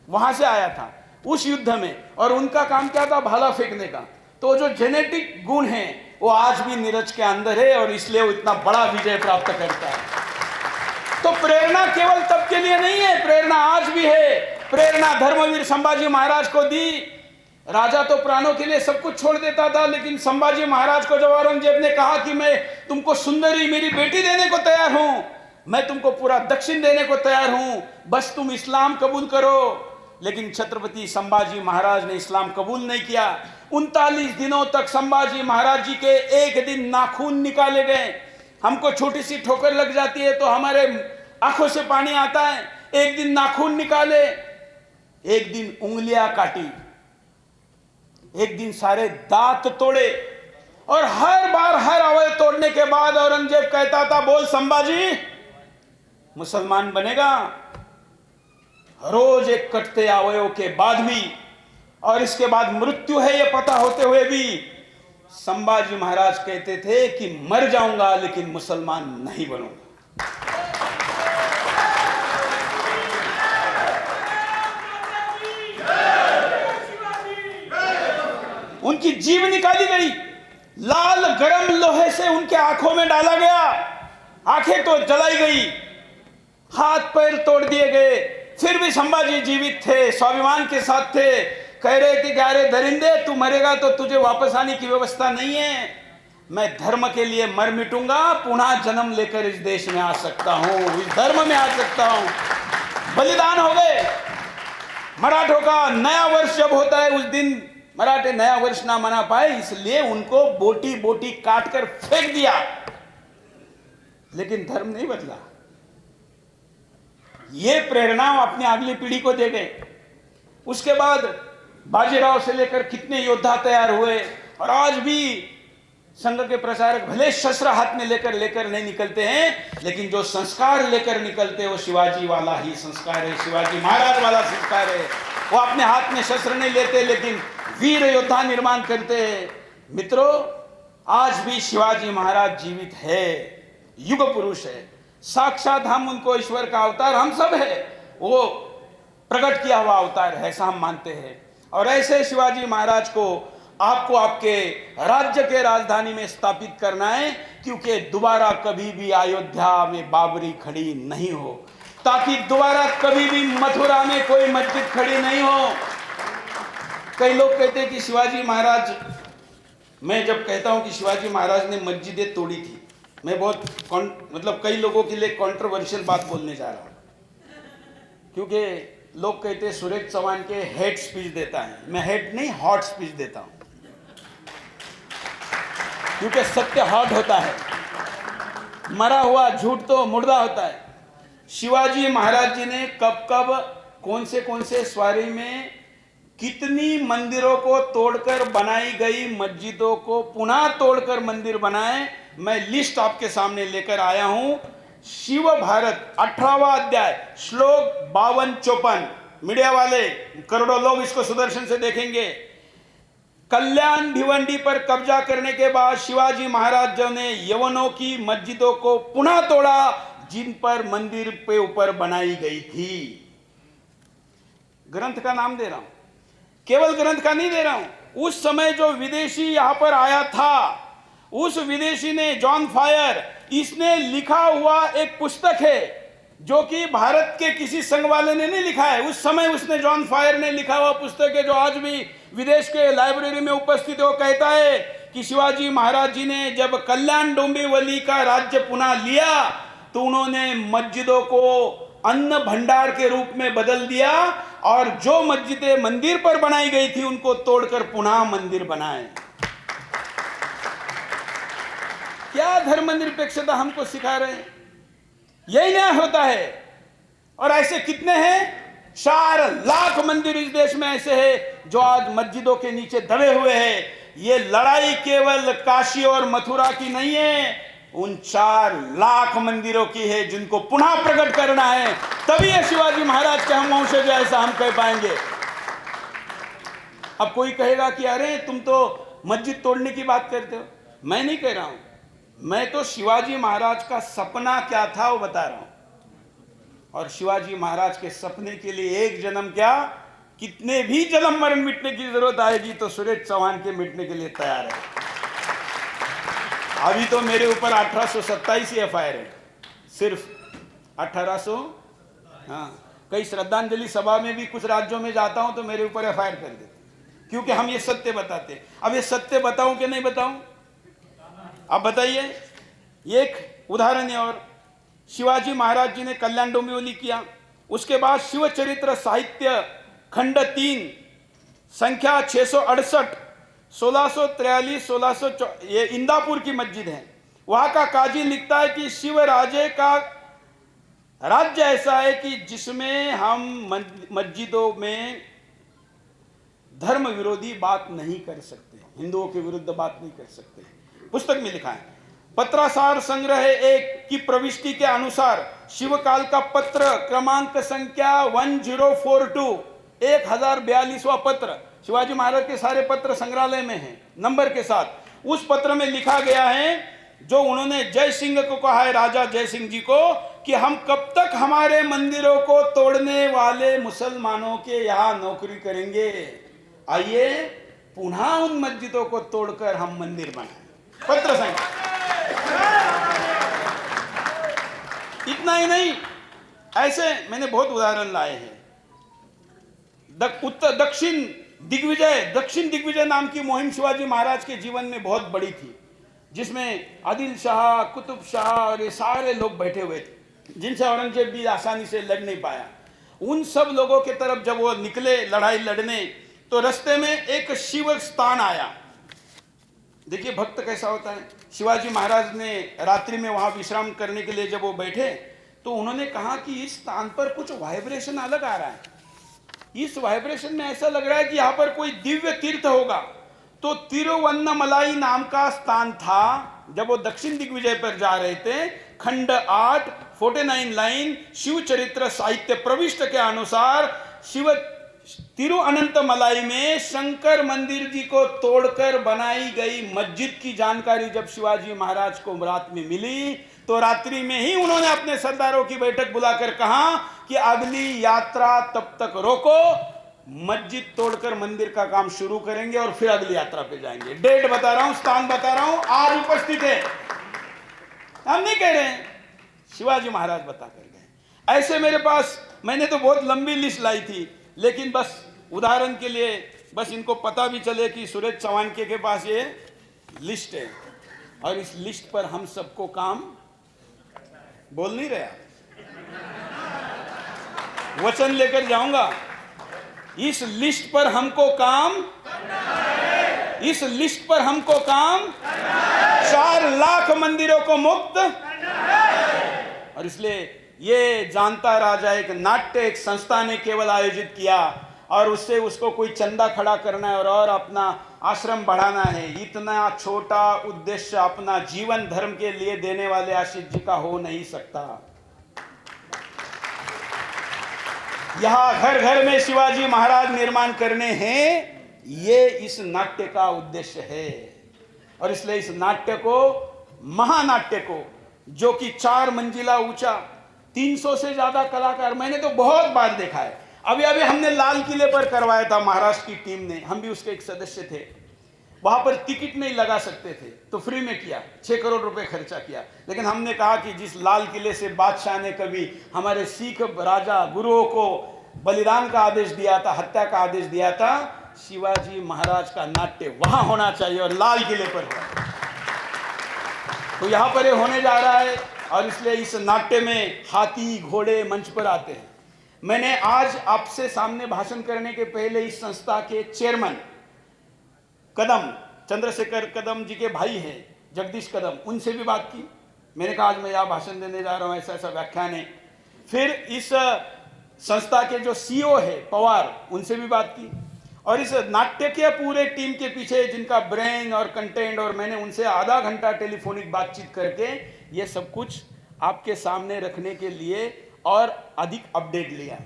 वहां से आया था उस युद्ध में। और उनका काम क्या था? भाला फेंकने का। तो जो जेनेटिक गुण है वो आज भी नीरज के अंदर है, और इसलिए वो इतना बड़ा विजय प्राप्त करता है। तो प्रेरणा केवल तब के लिए नहीं है, प्रेरणा आज भी है। प्रेरणा धर्मवीर संभाजी महाराज को दी। राजा तो प्राणों के लिए सब कुछ छोड़ देता था, लेकिन संभाजी महाराज को जब औरंगजेब ने कहा कि मैं तुमको सुंदरी मेरी बेटी देने को तैयार हूं, मैं तुमको पूरा दक्षिण देने को तैयार हूं, बस तुम इस्लाम कबूल करो, लेकिन छत्रपति संभाजी महाराज ने इस्लाम कबूल नहीं किया। 39 दिनों तक संभाजी महाराज जी के एक दिन नाखून निकाले गए। हमको छोटी सी ठोकर लग जाती है तो हमारे आंखों से पानी आता है। एक दिन नाखून निकाले, एक दिन उंगलियां काटी, एक दिन सारे दांत तोड़े, और हर बार हर अवयव तोड़ने के बाद औरंगजेब कहता था, बोल संभाजी मुसलमान बनेगा। रोज एक कटते अवयव के बाद भी, और इसके बाद मृत्यु है ये पता होते हुए भी, संभाजी महाराज कहते थे कि मर जाऊंगा लेकिन मुसलमान नहीं बनूंगा। उनकी जीभ निकाली गई, लाल गरम लोहे से उनके आंखों में डाला गया, आंखें तो जलाई गई, हाथ पैर तोड़ दिए गए, फिर भी संभाजी जीवित थे, स्वाभिमान के साथ थे। कह रहे थे कि अरे दरिंदे, तू मरेगा तो तुझे वापस आने की व्यवस्था नहीं है, मैं धर्म के लिए मर मिटूंगा, पुनः जन्म लेकर इस देश में आ सकता हूं, इस धर्म में आ सकता हूं। बलिदान हो गए। मराठों का नया वर्ष जब होता है, उस दिन मराठे नया वर्ष ना मना पाए, इसलिए उनको बोटी बोटी काट कर फेंक दिया, लेकिन धर्म नहीं बदला। ये प्रेरणा अपनी अगली पीढ़ी को दे गए। उसके बाद बाजीराव से लेकर कितने योद्धा तैयार हुए, और आज भी संघ के प्रचारक भले शस्त्र हाथ में लेकर नहीं निकलते हैं, लेकिन जो संस्कार लेकर निकलते हैं वो शिवाजी वाला ही संस्कार है, शिवाजी महाराज वाला संस्कार है। वो अपने हाथ में शस्त्र नहीं लेते, लेकिन वीर योद्धा निर्माण करते हैं। मित्रों, आज भी शिवाजी महाराज जीवित है, युग पुरुष है, साक्षात हम उनको ईश्वर का अवतार हम सब है, वो प्रकट किया हुआ अवतार है, ऐसा हम मानते हैं। और ऐसे शिवाजी महाराज को आपको आपके राज्य के राजधानी में स्थापित करना है, क्योंकि दोबारा कभी भी अयोध्या में बाबरी खड़ी नहीं हो, ताकि दोबारा कभी भी मथुरा में कोई मस्जिद खड़ी नहीं हो। कई लोग कहते हैं कि शिवाजी महाराज, मैं जब कहता हूं कि शिवाजी महाराज ने मस्जिदें तोड़ी थी, मैं बहुत मतलब कई लोगों के लिए कंट्रोवर्शियल बात बोलने जा रहा हूं, क्योंकि लोग कहते हैं सुरेश चौहान के हेट स्पीच देता है। मैं हेट नहीं, हॉट स्पीच देता हूं, क्योंकि सत्य हॉट होता है, मरा हुआ झूठ तो मुर्दा होता है। शिवाजी महाराज जी ने कब कब कौन से स्वारी में कितनी मंदिरों को तोड़कर बनाई गई मस्जिदों को पुनः तोड़कर मंदिर बनाए, मैं लिस्ट आपके सामने लेकर आया हूं। शिव भारत 18वां अध्याय श्लोक 52-54, मीडिया वाले करोड़ों लोग इसको सुदर्शन से देखेंगे। कल्याण भिवंडी पर कब्जा करने के बाद शिवाजी महाराज ने यवनों की मस्जिदों को पुनः तोड़ा, जिन पर मंदिर पे ऊपर बनाई गई थी। ग्रंथ का नाम दे रहा हूं, केवल ग्रंथ का नहीं दे रहा हूं। उस समय जो विदेशी यहां पर आया था, उस विदेशी ने जॉन फायर, इसने लिखा हुआ एक पुस्तक है जो कि भारत के किसी संघ वाले ने नहीं लिखा है। उस समय उसने, जॉन फायर ने लिखा हुआ पुस्तक है जो आज भी विदेश के लाइब्रेरी में उपस्थित है। वो कहता है कि शिवाजी महाराज जी ने जब कल्याण डोंबिवली का राज्य पुनः लिया तो उन्होंने मस्जिदों को अन्न भंडार के रूप में बदल दिया, और जो मस्जिदें मंदिर पर बनाई गई थी उनको तोड़कर पुनः मंदिर बनाए। क्या धर्मनिरपेक्षता हमको सिखा रहे हैं? यही न्याय होता है। और ऐसे कितने हैं? 4 लाख मंदिर इस देश में ऐसे हैं जो आज मस्जिदों के नीचे दबे हुए हैं। ये लड़ाई केवल काशी और मथुरा की नहीं है, उन 4 लाख मंदिरों की है जिनको पुनः प्रकट करना है। तभी ये शिवाजी महाराज के हम वंशज ऐसा हम कह पाएंगे। अब कोई कहेगा कि अरे तुम तो मस्जिद तोड़ने की बात करते हो। मैं नहीं कह रहा हूं, मैं तो शिवाजी महाराज का सपना क्या था वो बता रहा हूं। और शिवाजी महाराज के सपने के लिए एक जन्म क्या, कितने भी जन्म मरण मिटने की जरूरत आएगी तो सुरेश चौहान के मिटने के लिए तैयार है। अभी तो मेरे ऊपर 1827 एफआईआर है, सिर्फ 1800। हाँ, कई श्रद्धांजलि सभा में भी कुछ राज्यों में जाता हूं तो मेरे ऊपर एफआईआर कर देते, क्योंकि हम ये सत्य बताते। अब ये सत्य बताऊं कि नहीं बताऊं? अब बताइए। एक उदाहरण है और, शिवाजी महाराज जी ने कल्याण डोंबिवली किया, उसके बाद शिव चरित्र साहित्य खंड 3 संख्या 668, 1643, 1600, ये इंदापुर की मस्जिद है। वहां का काजी लिखता है कि शिव राजे का राज्य ऐसा है कि जिसमें हम मस्जिदों में धर्म विरोधी बात नहीं कर सकते, हिंदुओं के विरुद्ध बात नहीं कर सकते। पुस्तक में लिखा है, पत्रासार संग्रह 1 की प्रविष्टि के अनुसार शिवकाल का पत्र क्रमांक संख्या 1042, 1042वां पत्र, शिवाजी महाराज के सारे पत्र संग्रहालय में हैं नंबर के साथ। उस पत्र में लिखा गया है, जो उन्होंने जय सिंह को कहा है, राजा जय सिंह जी को, कि हम कब तक हमारे मंदिरों को तोड़ने वाले मुसलमानों के यहां नौकरी करेंगे, आइए पुनः उन मस्जिदों को तोड़कर हम मंदिर बनाएं। पत्र संख्या। इतना ही नहीं, ऐसे मैंने बहुत उदाहरण लाए हैं। दक्षिण दिग्विजय नाम की मुहिम शिवाजी महाराज के जीवन में बहुत बड़ी थी, जिसमें आदिल शाह, कुतुब शाह और ये सारे लोग बैठे हुए थे, जिनसे औरंगजेब भी आसानी से लड़ नहीं पाया। उन सब लोगों के तरफ जब वो निकले लड़ाई लड़ने, तो रास्ते में एक शिव स्थान आया। देखिए भक्त कैसा होता है। शिवाजी महाराज ने रात्रि में वहां विश्राम करने के लिए जब वो बैठे, तो उन्होंने कहा कि इस स्थान पर कुछ वाइब्रेशन अलग आ रहा है, इस वाइब्रेशन में ऐसा लग रहा है कि यहां पर कोई दिव्य तीर्थ होगा। तो तिरुवन्नमलाई नाम का स्थान था। जब वो दक्षिण दिग्विजय पर जा रहे थे, खंड 8 49 लाइन शिव चरित्र साहित्य प्रविष्ट के अनुसार शिव तिरुअनंतमलाई में शंकर मंदिर जी को तोड़कर बनाई गई मस्जिद की जानकारी जब शिवाजी महाराज को रात में मिली, तो रात्रि में ही उन्होंने अपने सरदारों की बैठक बुलाकर कहा कि अगली यात्रा तब तक रोको, मस्जिद तोड़कर मंदिर का काम शुरू करेंगे और फिर अगली यात्रा पे जाएंगे। डेट बता रहा हूं, स्थान बता रहा हूं, आज उपस्थित है, हम नहीं कह रहे हैं, शिवाजी महाराज बता कर गए। ऐसे मेरे पास, मैंने तो बहुत लंबी लिस्ट लाई थी, लेकिन बस उदाहरण के लिए, बस इनको पता भी चले कि सूरज चौहानके के पास ये लिस्ट है, और इस लिस्ट पर हम सबको काम बोल नहीं रहे, वचन लेकर जाऊंगा, इस लिस्ट पर हमको काम, इस लिस्ट पर हमको काम 4 लाख मंदिरों को मुक्त। और इसलिए ये जानता राजा एक नाट्य, एक संस्था ने केवल आयोजित किया, और उससे उसको कोई चंदा खड़ा करना है और अपना आश्रम बढ़ाना है, इतना छोटा उद्देश्य अपना जीवन धर्म के लिए देने वाले आशीष जी का हो नहीं सकता। यहां घर घर में शिवाजी महाराज निर्माण करने हैं, ये इस नाट्य का उद्देश्य है। और इसलिए इस नाट्य को, महानाट्य को, जो कि 4 मंजिला ऊंचा, 300 से ज्यादा कलाकार, मैंने तो बहुत बार देखा है। अभी हमने लाल किले पर करवाया था, महाराष्ट्र की टीम ने, हम भी उसके एक सदस्य थे। वहां पर टिकट नहीं लगा सकते थे, तो फ्री में किया, 6 करोड़ रुपए खर्चा किया। लेकिन हमने कहा कि जिस लाल किले से बादशाह ने कभी हमारे सिख राजा गुरुओं को बलिदान का आदेश दिया था, हत्या का आदेश दिया था, शिवाजी महाराज का नाट्य वहां होना चाहिए, और लाल किले पर। तो यहां पर ये होने जा रहा है, और इसलिए इस नाट्य में हाथी घोड़े मंच पर आते हैं। मैंने आज आपसे सामने भाषण करने के पहले इस संस्था के चेयरमैन कदम, चंद्रशेखर कदम जी के भाई हैं जगदीश कदम, उनसे भी बात की। मैंने कहा आज मैं यहाँ भाषण देने जा रहा हूँ, ऐसा ऐसा व्याख्यान है। फिर इस संस्था के जो सीईओ है पवार, उनसे भी बात की। और इस नाट्य के पूरे टीम के पीछे जिनका ब्रेन और कंटेंट, और मैंने उनसे आधा घंटा टेलीफोनिक बातचीत करके ये सब कुछ आपके सामने रखने के लिए और अधिक अपडेट लिया।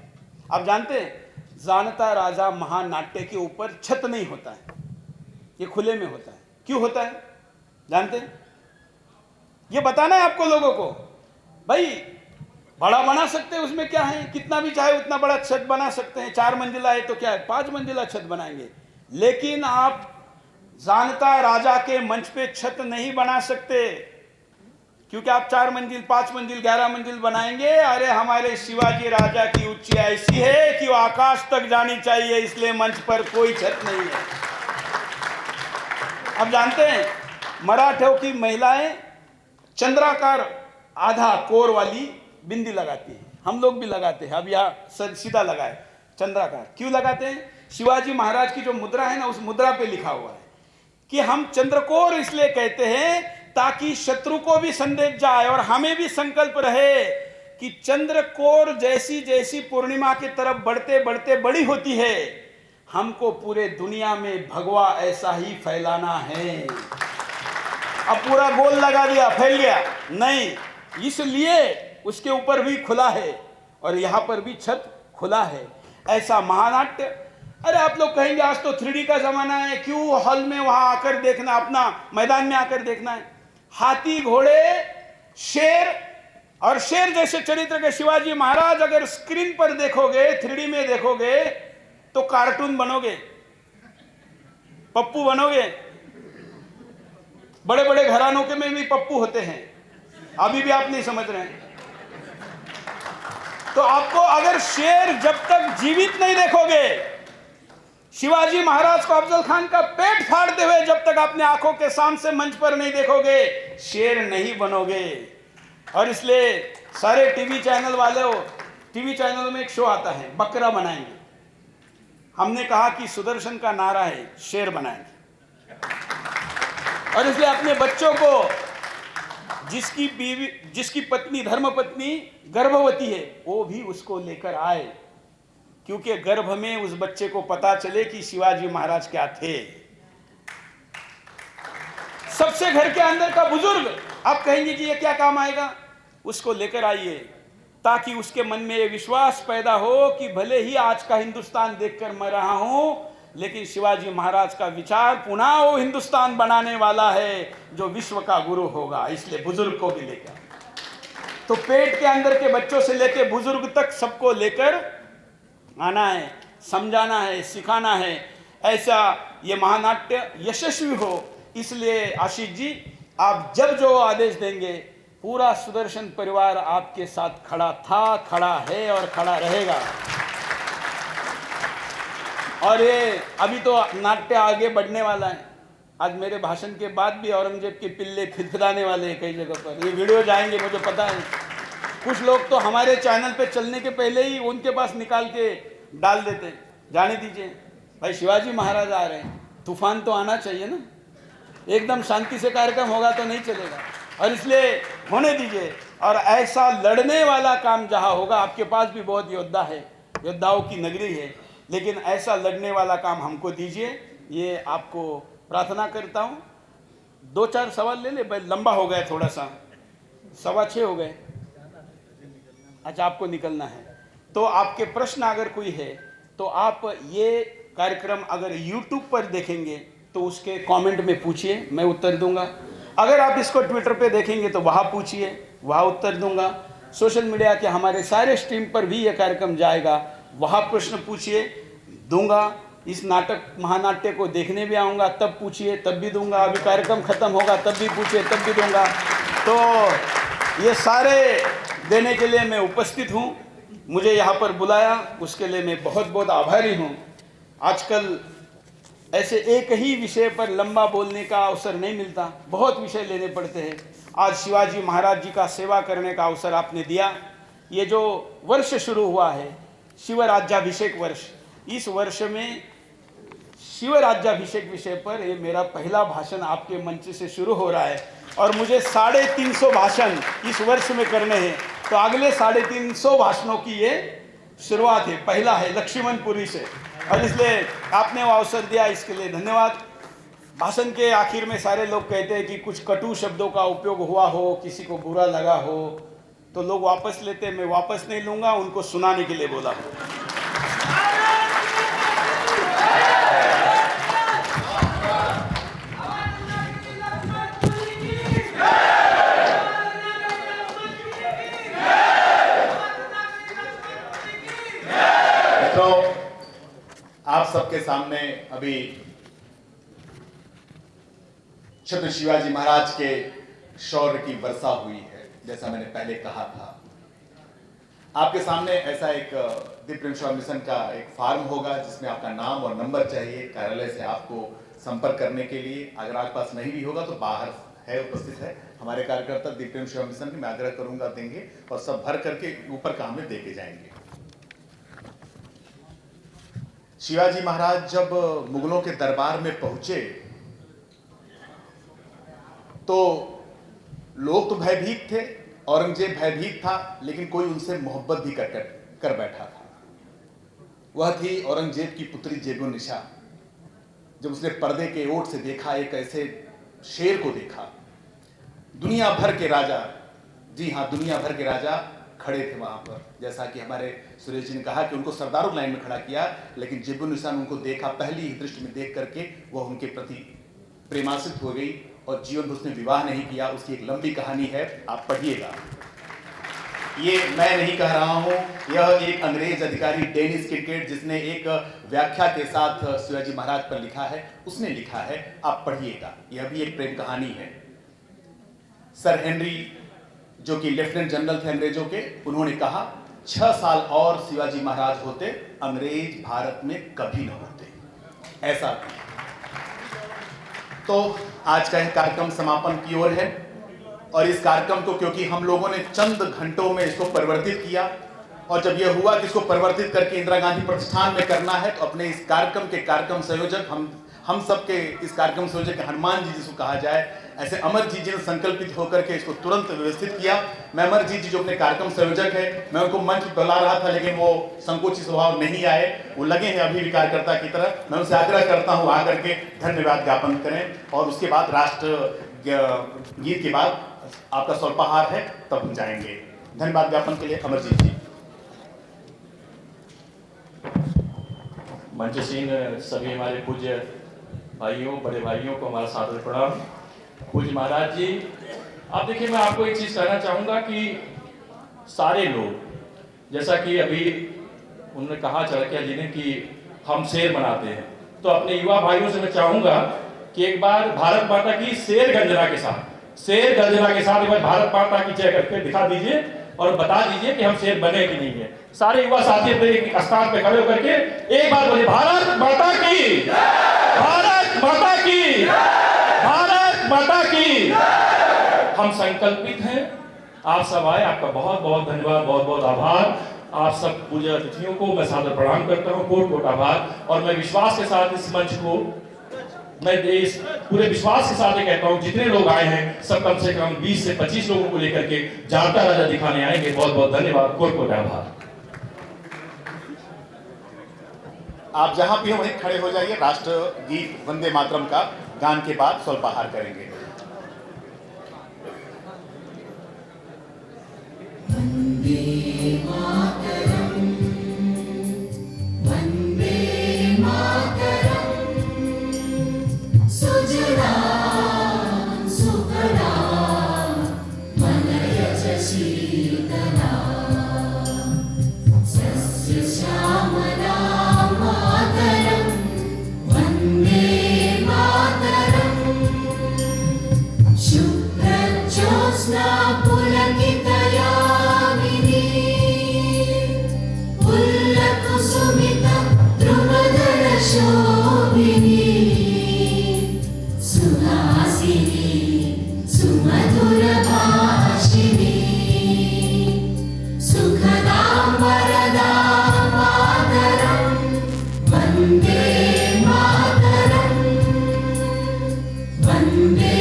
आप जानते हैं, जानता राजा महानाट्य के ऊपर छत नहीं होता है, ये खुले में होता है। क्यों होता है जानते हैं? ये बताना है आपको लोगों को। भाई बड़ा बना सकते हैं, उसमें क्या है, कितना भी चाहे उतना बड़ा छत बना सकते हैं। 4 मंजिला है तो क्या है, 5 मंजिला छत बनाएंगे। लेकिन आप जानता राजा के मंच पे छत नहीं बना सकते, क्योंकि आप 4 मंजिल, 5 मंजिल, 11 मंजिल बनाएंगे। अरे हमारे शिवाजी राजा की ऊंचाई ऐसी है कि वो आकाश तक जानी चाहिए, इसलिए मंच पर कोई छत नहीं है। अब जानते हैं, मराठों की महिलाएं चंद्राकार आधा कोर वाली बिंदी लगाती है, हम लोग भी लगाते हैं। अब यहाँ सीधा लगाए, चंद्राकार क्यों लगाते हैं? शिवाजी महाराज की जो मुद्रा है ना, उस मुद्रा पे लिखा हुआ है कि हम चंद्रकोर इसलिए कहते हैं ताकि शत्रु को भी संदेश जाए और हमें भी संकल्प रहे कि चंद्रकोर जैसी जैसी पूर्णिमा की तरफ बढ़ते बढ़ते बड़ी होती है, हमको पूरे दुनिया में भगवा ऐसा ही फैलाना है। अब पूरा गोल लगा दिया, फैल गया नहीं, इसलिए उसके ऊपर भी खुला है और यहां पर भी छत खुला है। ऐसा महानाट्य। अरे आप लोग कहेंगे आज तो 3D का जमाना है, क्यों हॉल में वहां आकर देखना, अपना मैदान में आकर देखना है। हाथी, घोड़े, शेर और शेर जैसे चरित्र के शिवाजी महाराज अगर स्क्रीन पर देखोगे, 3D में देखोगे तो कार्टून बनोगे, पप्पू बनोगे। बड़े बड़े घरानों के में भी पप्पू होते हैं, अभी भी आप नहीं समझ रहे हैं। तो आपको अगर शेर जब तक जीवित नहीं देखोगे, शिवाजी महाराज को अफजल खान का पेट फाड़ते हुए जब तक अपने आंखों के सामने मंच पर नहीं देखोगे, शेर नहीं बनोगे। और इसलिए सारे टीवी चैनल वालों, टीवी चैनलों में एक शो आता है, बकरा बनाएंगे। हमने कहा कि सुदर्शन का नारा है, शेर बनाएंगे। और इसलिए अपने बच्चों को, जिसकी बीवी, जिसकी पत्नी, धर्म पत्नी गर्भवती है, वो भी उसको लेकर आए, क्योंकि गर्भ में उस बच्चे को पता चले कि शिवाजी महाराज क्या थे। सबसे घर के अंदर का बुजुर्ग, आप कहेंगे कि ये क्या काम आएगा, उसको लेकर आइए ताकि उसके मन में ये विश्वास पैदा हो कि भले ही आज का हिंदुस्तान देखकर मैं रहा हूं, लेकिन शिवाजी महाराज का विचार पुनः वो हिंदुस्तान बनाने वाला है जो विश्व का गुरु होगा। इसलिए बुजुर्ग को भी लेकर, तो पेट के अंदर के बच्चों से लेकर बुजुर्ग तक सबको लेकर आना है, समझाना है, सिखाना है। ऐसा ये महानाट्य यशस्वी हो। इसलिए आशीष जी, आप जब जो आदेश देंगे, पूरा सुदर्शन परिवार आपके साथ खड़ा था, खड़ा है और खड़ा रहेगा। और ये अभी तो नाट्य आगे बढ़ने वाला है। आज मेरे भाषण के बाद भी औरंगजेब के पिल्ले खिदखिदाने वाले हैं कई जगह पर, ये वीडियो जाएंगे, मुझे पता है। कुछ लोग तो हमारे चैनल पे चलने के पहले ही उनके पास निकाल के डाल देते, जाने दीजिए भाई शिवाजी महाराज आ रहे हैं। तूफान तो आना चाहिए ना, एकदम शांति से कार्यक्रम होगा तो नहीं चलेगा। और इसलिए होने दीजिए। और ऐसा लड़ने वाला काम जहां होगा, आपके पास भी बहुत योद्धा है, योद्धाओं की नगरी है, लेकिन ऐसा लड़ने वाला काम हमको दीजिए, ये आपको प्रार्थना करता हूँ। 2-4 सवाल ले ले, भाई लंबा हो गया थोड़ा सा, 6:15 हो गए। अच्छा, आपको निकलना है तो आपके प्रश्न अगर कोई है तो आप ये कार्यक्रम अगर YouTube पर देखेंगे तो उसके कमेंट में पूछिए, मैं उत्तर दूंगा। अगर आप इसको ट्विटर पे देखेंगे तो वहाँ पूछिए, वहाँ उत्तर दूंगा। सोशल मीडिया के हमारे सारे स्ट्रीम पर भी ये कार्यक्रम जाएगा, वहाँ प्रश्न पूछिए, दूंगा। इस नाटक महानाट्य को देखने भी आऊँगा, तब पूछिए, तब भी दूंगा। अभी कार्यक्रम खत्म होगा तब भी पूछिए, तब भी दूंगा। तो ये सारे देने के लिए मैं उपस्थित हूँ। मुझे यहाँ पर बुलाया, उसके लिए मैं बहुत बहुत आभारी हूँ। आजकल ऐसे एक ही विषय पर लंबा बोलने का अवसर नहीं मिलता, बहुत विषय लेने पड़ते हैं। आज शिवाजी महाराज जी का सेवा करने का अवसर आपने दिया। ये जो वर्ष शुरू हुआ है, शिव राज्याभिषेक वर्ष, इस वर्ष में शिव राज्याभिषेक विषय पर ये मेरा पहला भाषण आपके मंच से शुरू हो रहा है। और मुझे 350 भाषण इस वर्ष में करने हैं, तो अगले 350 भाषणों की ये शुरुआत है, पहला है लक्ष्मणपुरी से। और इसलिए आपने वो अवसर दिया, इसके लिए धन्यवाद। भाषण के आखिर में सारे लोग कहते हैं कि कुछ कटु शब्दों का उपयोग हुआ हो, किसी को बुरा लगा हो, तो लोग वापस लेते हैं। मैं वापस नहीं लूँगा, उनको सुनाने के लिए बोला हूँ। आप सबके सामने अभी छत्र शिवाजी महाराज के शौर्य की वर्षा हुई है। जैसा मैंने पहले कहा था, आपके सामने ऐसा एक दीप सेवा मिशन का एक फॉर्म होगा जिसमें आपका नाम और नंबर चाहिए कार्यालय से आपको संपर्क करने के लिए। अगर आपके पास नहीं भी होगा तो बाहर है, उपस्थित है हमारे कार्यकर्ता दीप सेवा मिशन के, मैं आग्रह करूंगा देंगे, और सब भर करके ऊपर का हमें दे के जाएंगे। शिवाजी महाराज जब मुगलों के दरबार में पहुंचे तो लोग तो भयभीत थे, औरंगजेब भयभीत था, लेकिन कोई उनसे मोहब्बत भी कर बैठा था। वह थी औरंगजेब की पुत्री जेबुन्निसा। जब उसने पर्दे के ओट से देखा, एक ऐसे शेर को देखा, दुनिया भर के राजा, जी हाँ दुनिया भर के राजा खड़े थे वहां पर। जैसा कि हमारे सुरेश जी ने कहा कि उनको सरदारों लाइन में खड़ा किया, लेकिन जेबुन्निसा ने उनको देखा, पहली ही दृष्टि में देख करके वह उनके प्रति प्रेमासित हो गई और जीवन भर उसने विवाह नहीं किया। उसकी एक लंबी कहानी है, आप पढ़िएगा। ये मैं नहीं कह रहा हूं, यह एक अंग्रेज अधिकारी डेनिस किर्केट, जिसने एक व्याख्या के साथ शिवाजी महाराज पर लिखा है, उसने लिखा है, आप पढ़िएगा। यह भी एक प्रेम कहानी है। सर हेनरी, जो कि लेफ्टिनेंट जनरल थे अंग्रेजों के, उन्होंने कहा 6 साल और शिवाजी महाराज होते, अंग्रेज भारत में कभी न होते। ऐसा था। तो आज का यह कार्यक्रम समापन की ओर है और इस कार्यक्रम को क्योंकि हम लोगों ने चंद घंटों में इसको परिवर्तित किया और जब यह हुआ कि इसको परिवर्तित करके इंदिरा गांधी प्रतिष्ठान में करना है, तो अपने इस कार्यक्रम के कार्यक्रम संयोजक, हम सब के इस कार्यक्रम संयोजक हनुमान जी जिसको कहा जाए, ऐसे अमर जी ने संकल्पित होकर के इसको तुरंत व्यवस्थित किया। मैं अमर जी जो अपने कार्यक्रम संयोजक है, मैं उनको मंच पर बुला रहा था, लेकिन वो संकोची स्वभाव नहीं आए, वो लगे हैं अभी भी कार्यकर्ता की तरह। मैं उनसे आग्रह करता हूँ आकर के धन्यवाद ज्ञापन करें और उसके बाद राष्ट्र गीत के बाद आपका स्वल्पाहार है, तब हम जाएंगे। धन्यवाद ज्ञापन के लिए अमरजीत जी। मंचसीन सभी हमारे पूज्य भाइयों, बड़े भाइयों को हमारा सादर प्रणाम। पूज्य महाराज जी, आप देखिए, मैं आपको एक चीज कहना चाहूंगा कि सारे लोग, जैसा कि अभी उन्होंने कहा चाणक्य जी ने कि हम शेर बनाते हैं, तो अपने युवा भाइयों से मैं चाहूंगा कि एक बार भारत माता की शेर गर्जना के साथ एक बार भारत माता की जय करके दिखा दीजिए और बता दीजिए कि हम शेर बने कि नहीं है। सारे युवा साथी अपने एक स्थान पे खड़े होकर के एक बार बोलिए, भारत माता की, भारत माता की, भारत माता की। हम संकल्पित हैं। आप सब आए, आपका बहुत बहुत धन्यवाद, बहुत बहुत आभार। आप सब पूज्य अतिथियों को मैं सादर प्रणाम करता हूँ, कोट कोट आभार। और मैं विश्वास के साथ इस मंच को, मैं इस पूरे विश्वास के साथ ये कहता हूँ, जितने लोग आए हैं सब कम से कम 20 से 25 लोगों को लेकर के जानता राजा दिखाने आएंगे। बहुत बहुत धन्यवाद, कोट कोट आभार। आप जहां भी हो वहीं खड़े हो जाइए। राष्ट्र गीत वंदे मातरम का गान के बाद स्वल्पाहार करेंगे। वंदे मातरम, वंदे मातरम, सुजलां सुफलां मलयज शीतलां, सस्य श्यामलां मातरं, वंदे मातरं, शुभ्रज्योत्स्ना पुलकितयामिनी, पुल्लकुसुमित द्रुमदल शोभिनी, सुहासिनी सुमधुर भाषिणी, सुखदां वरदां मातरं, वन्दे मातरं, वन्दे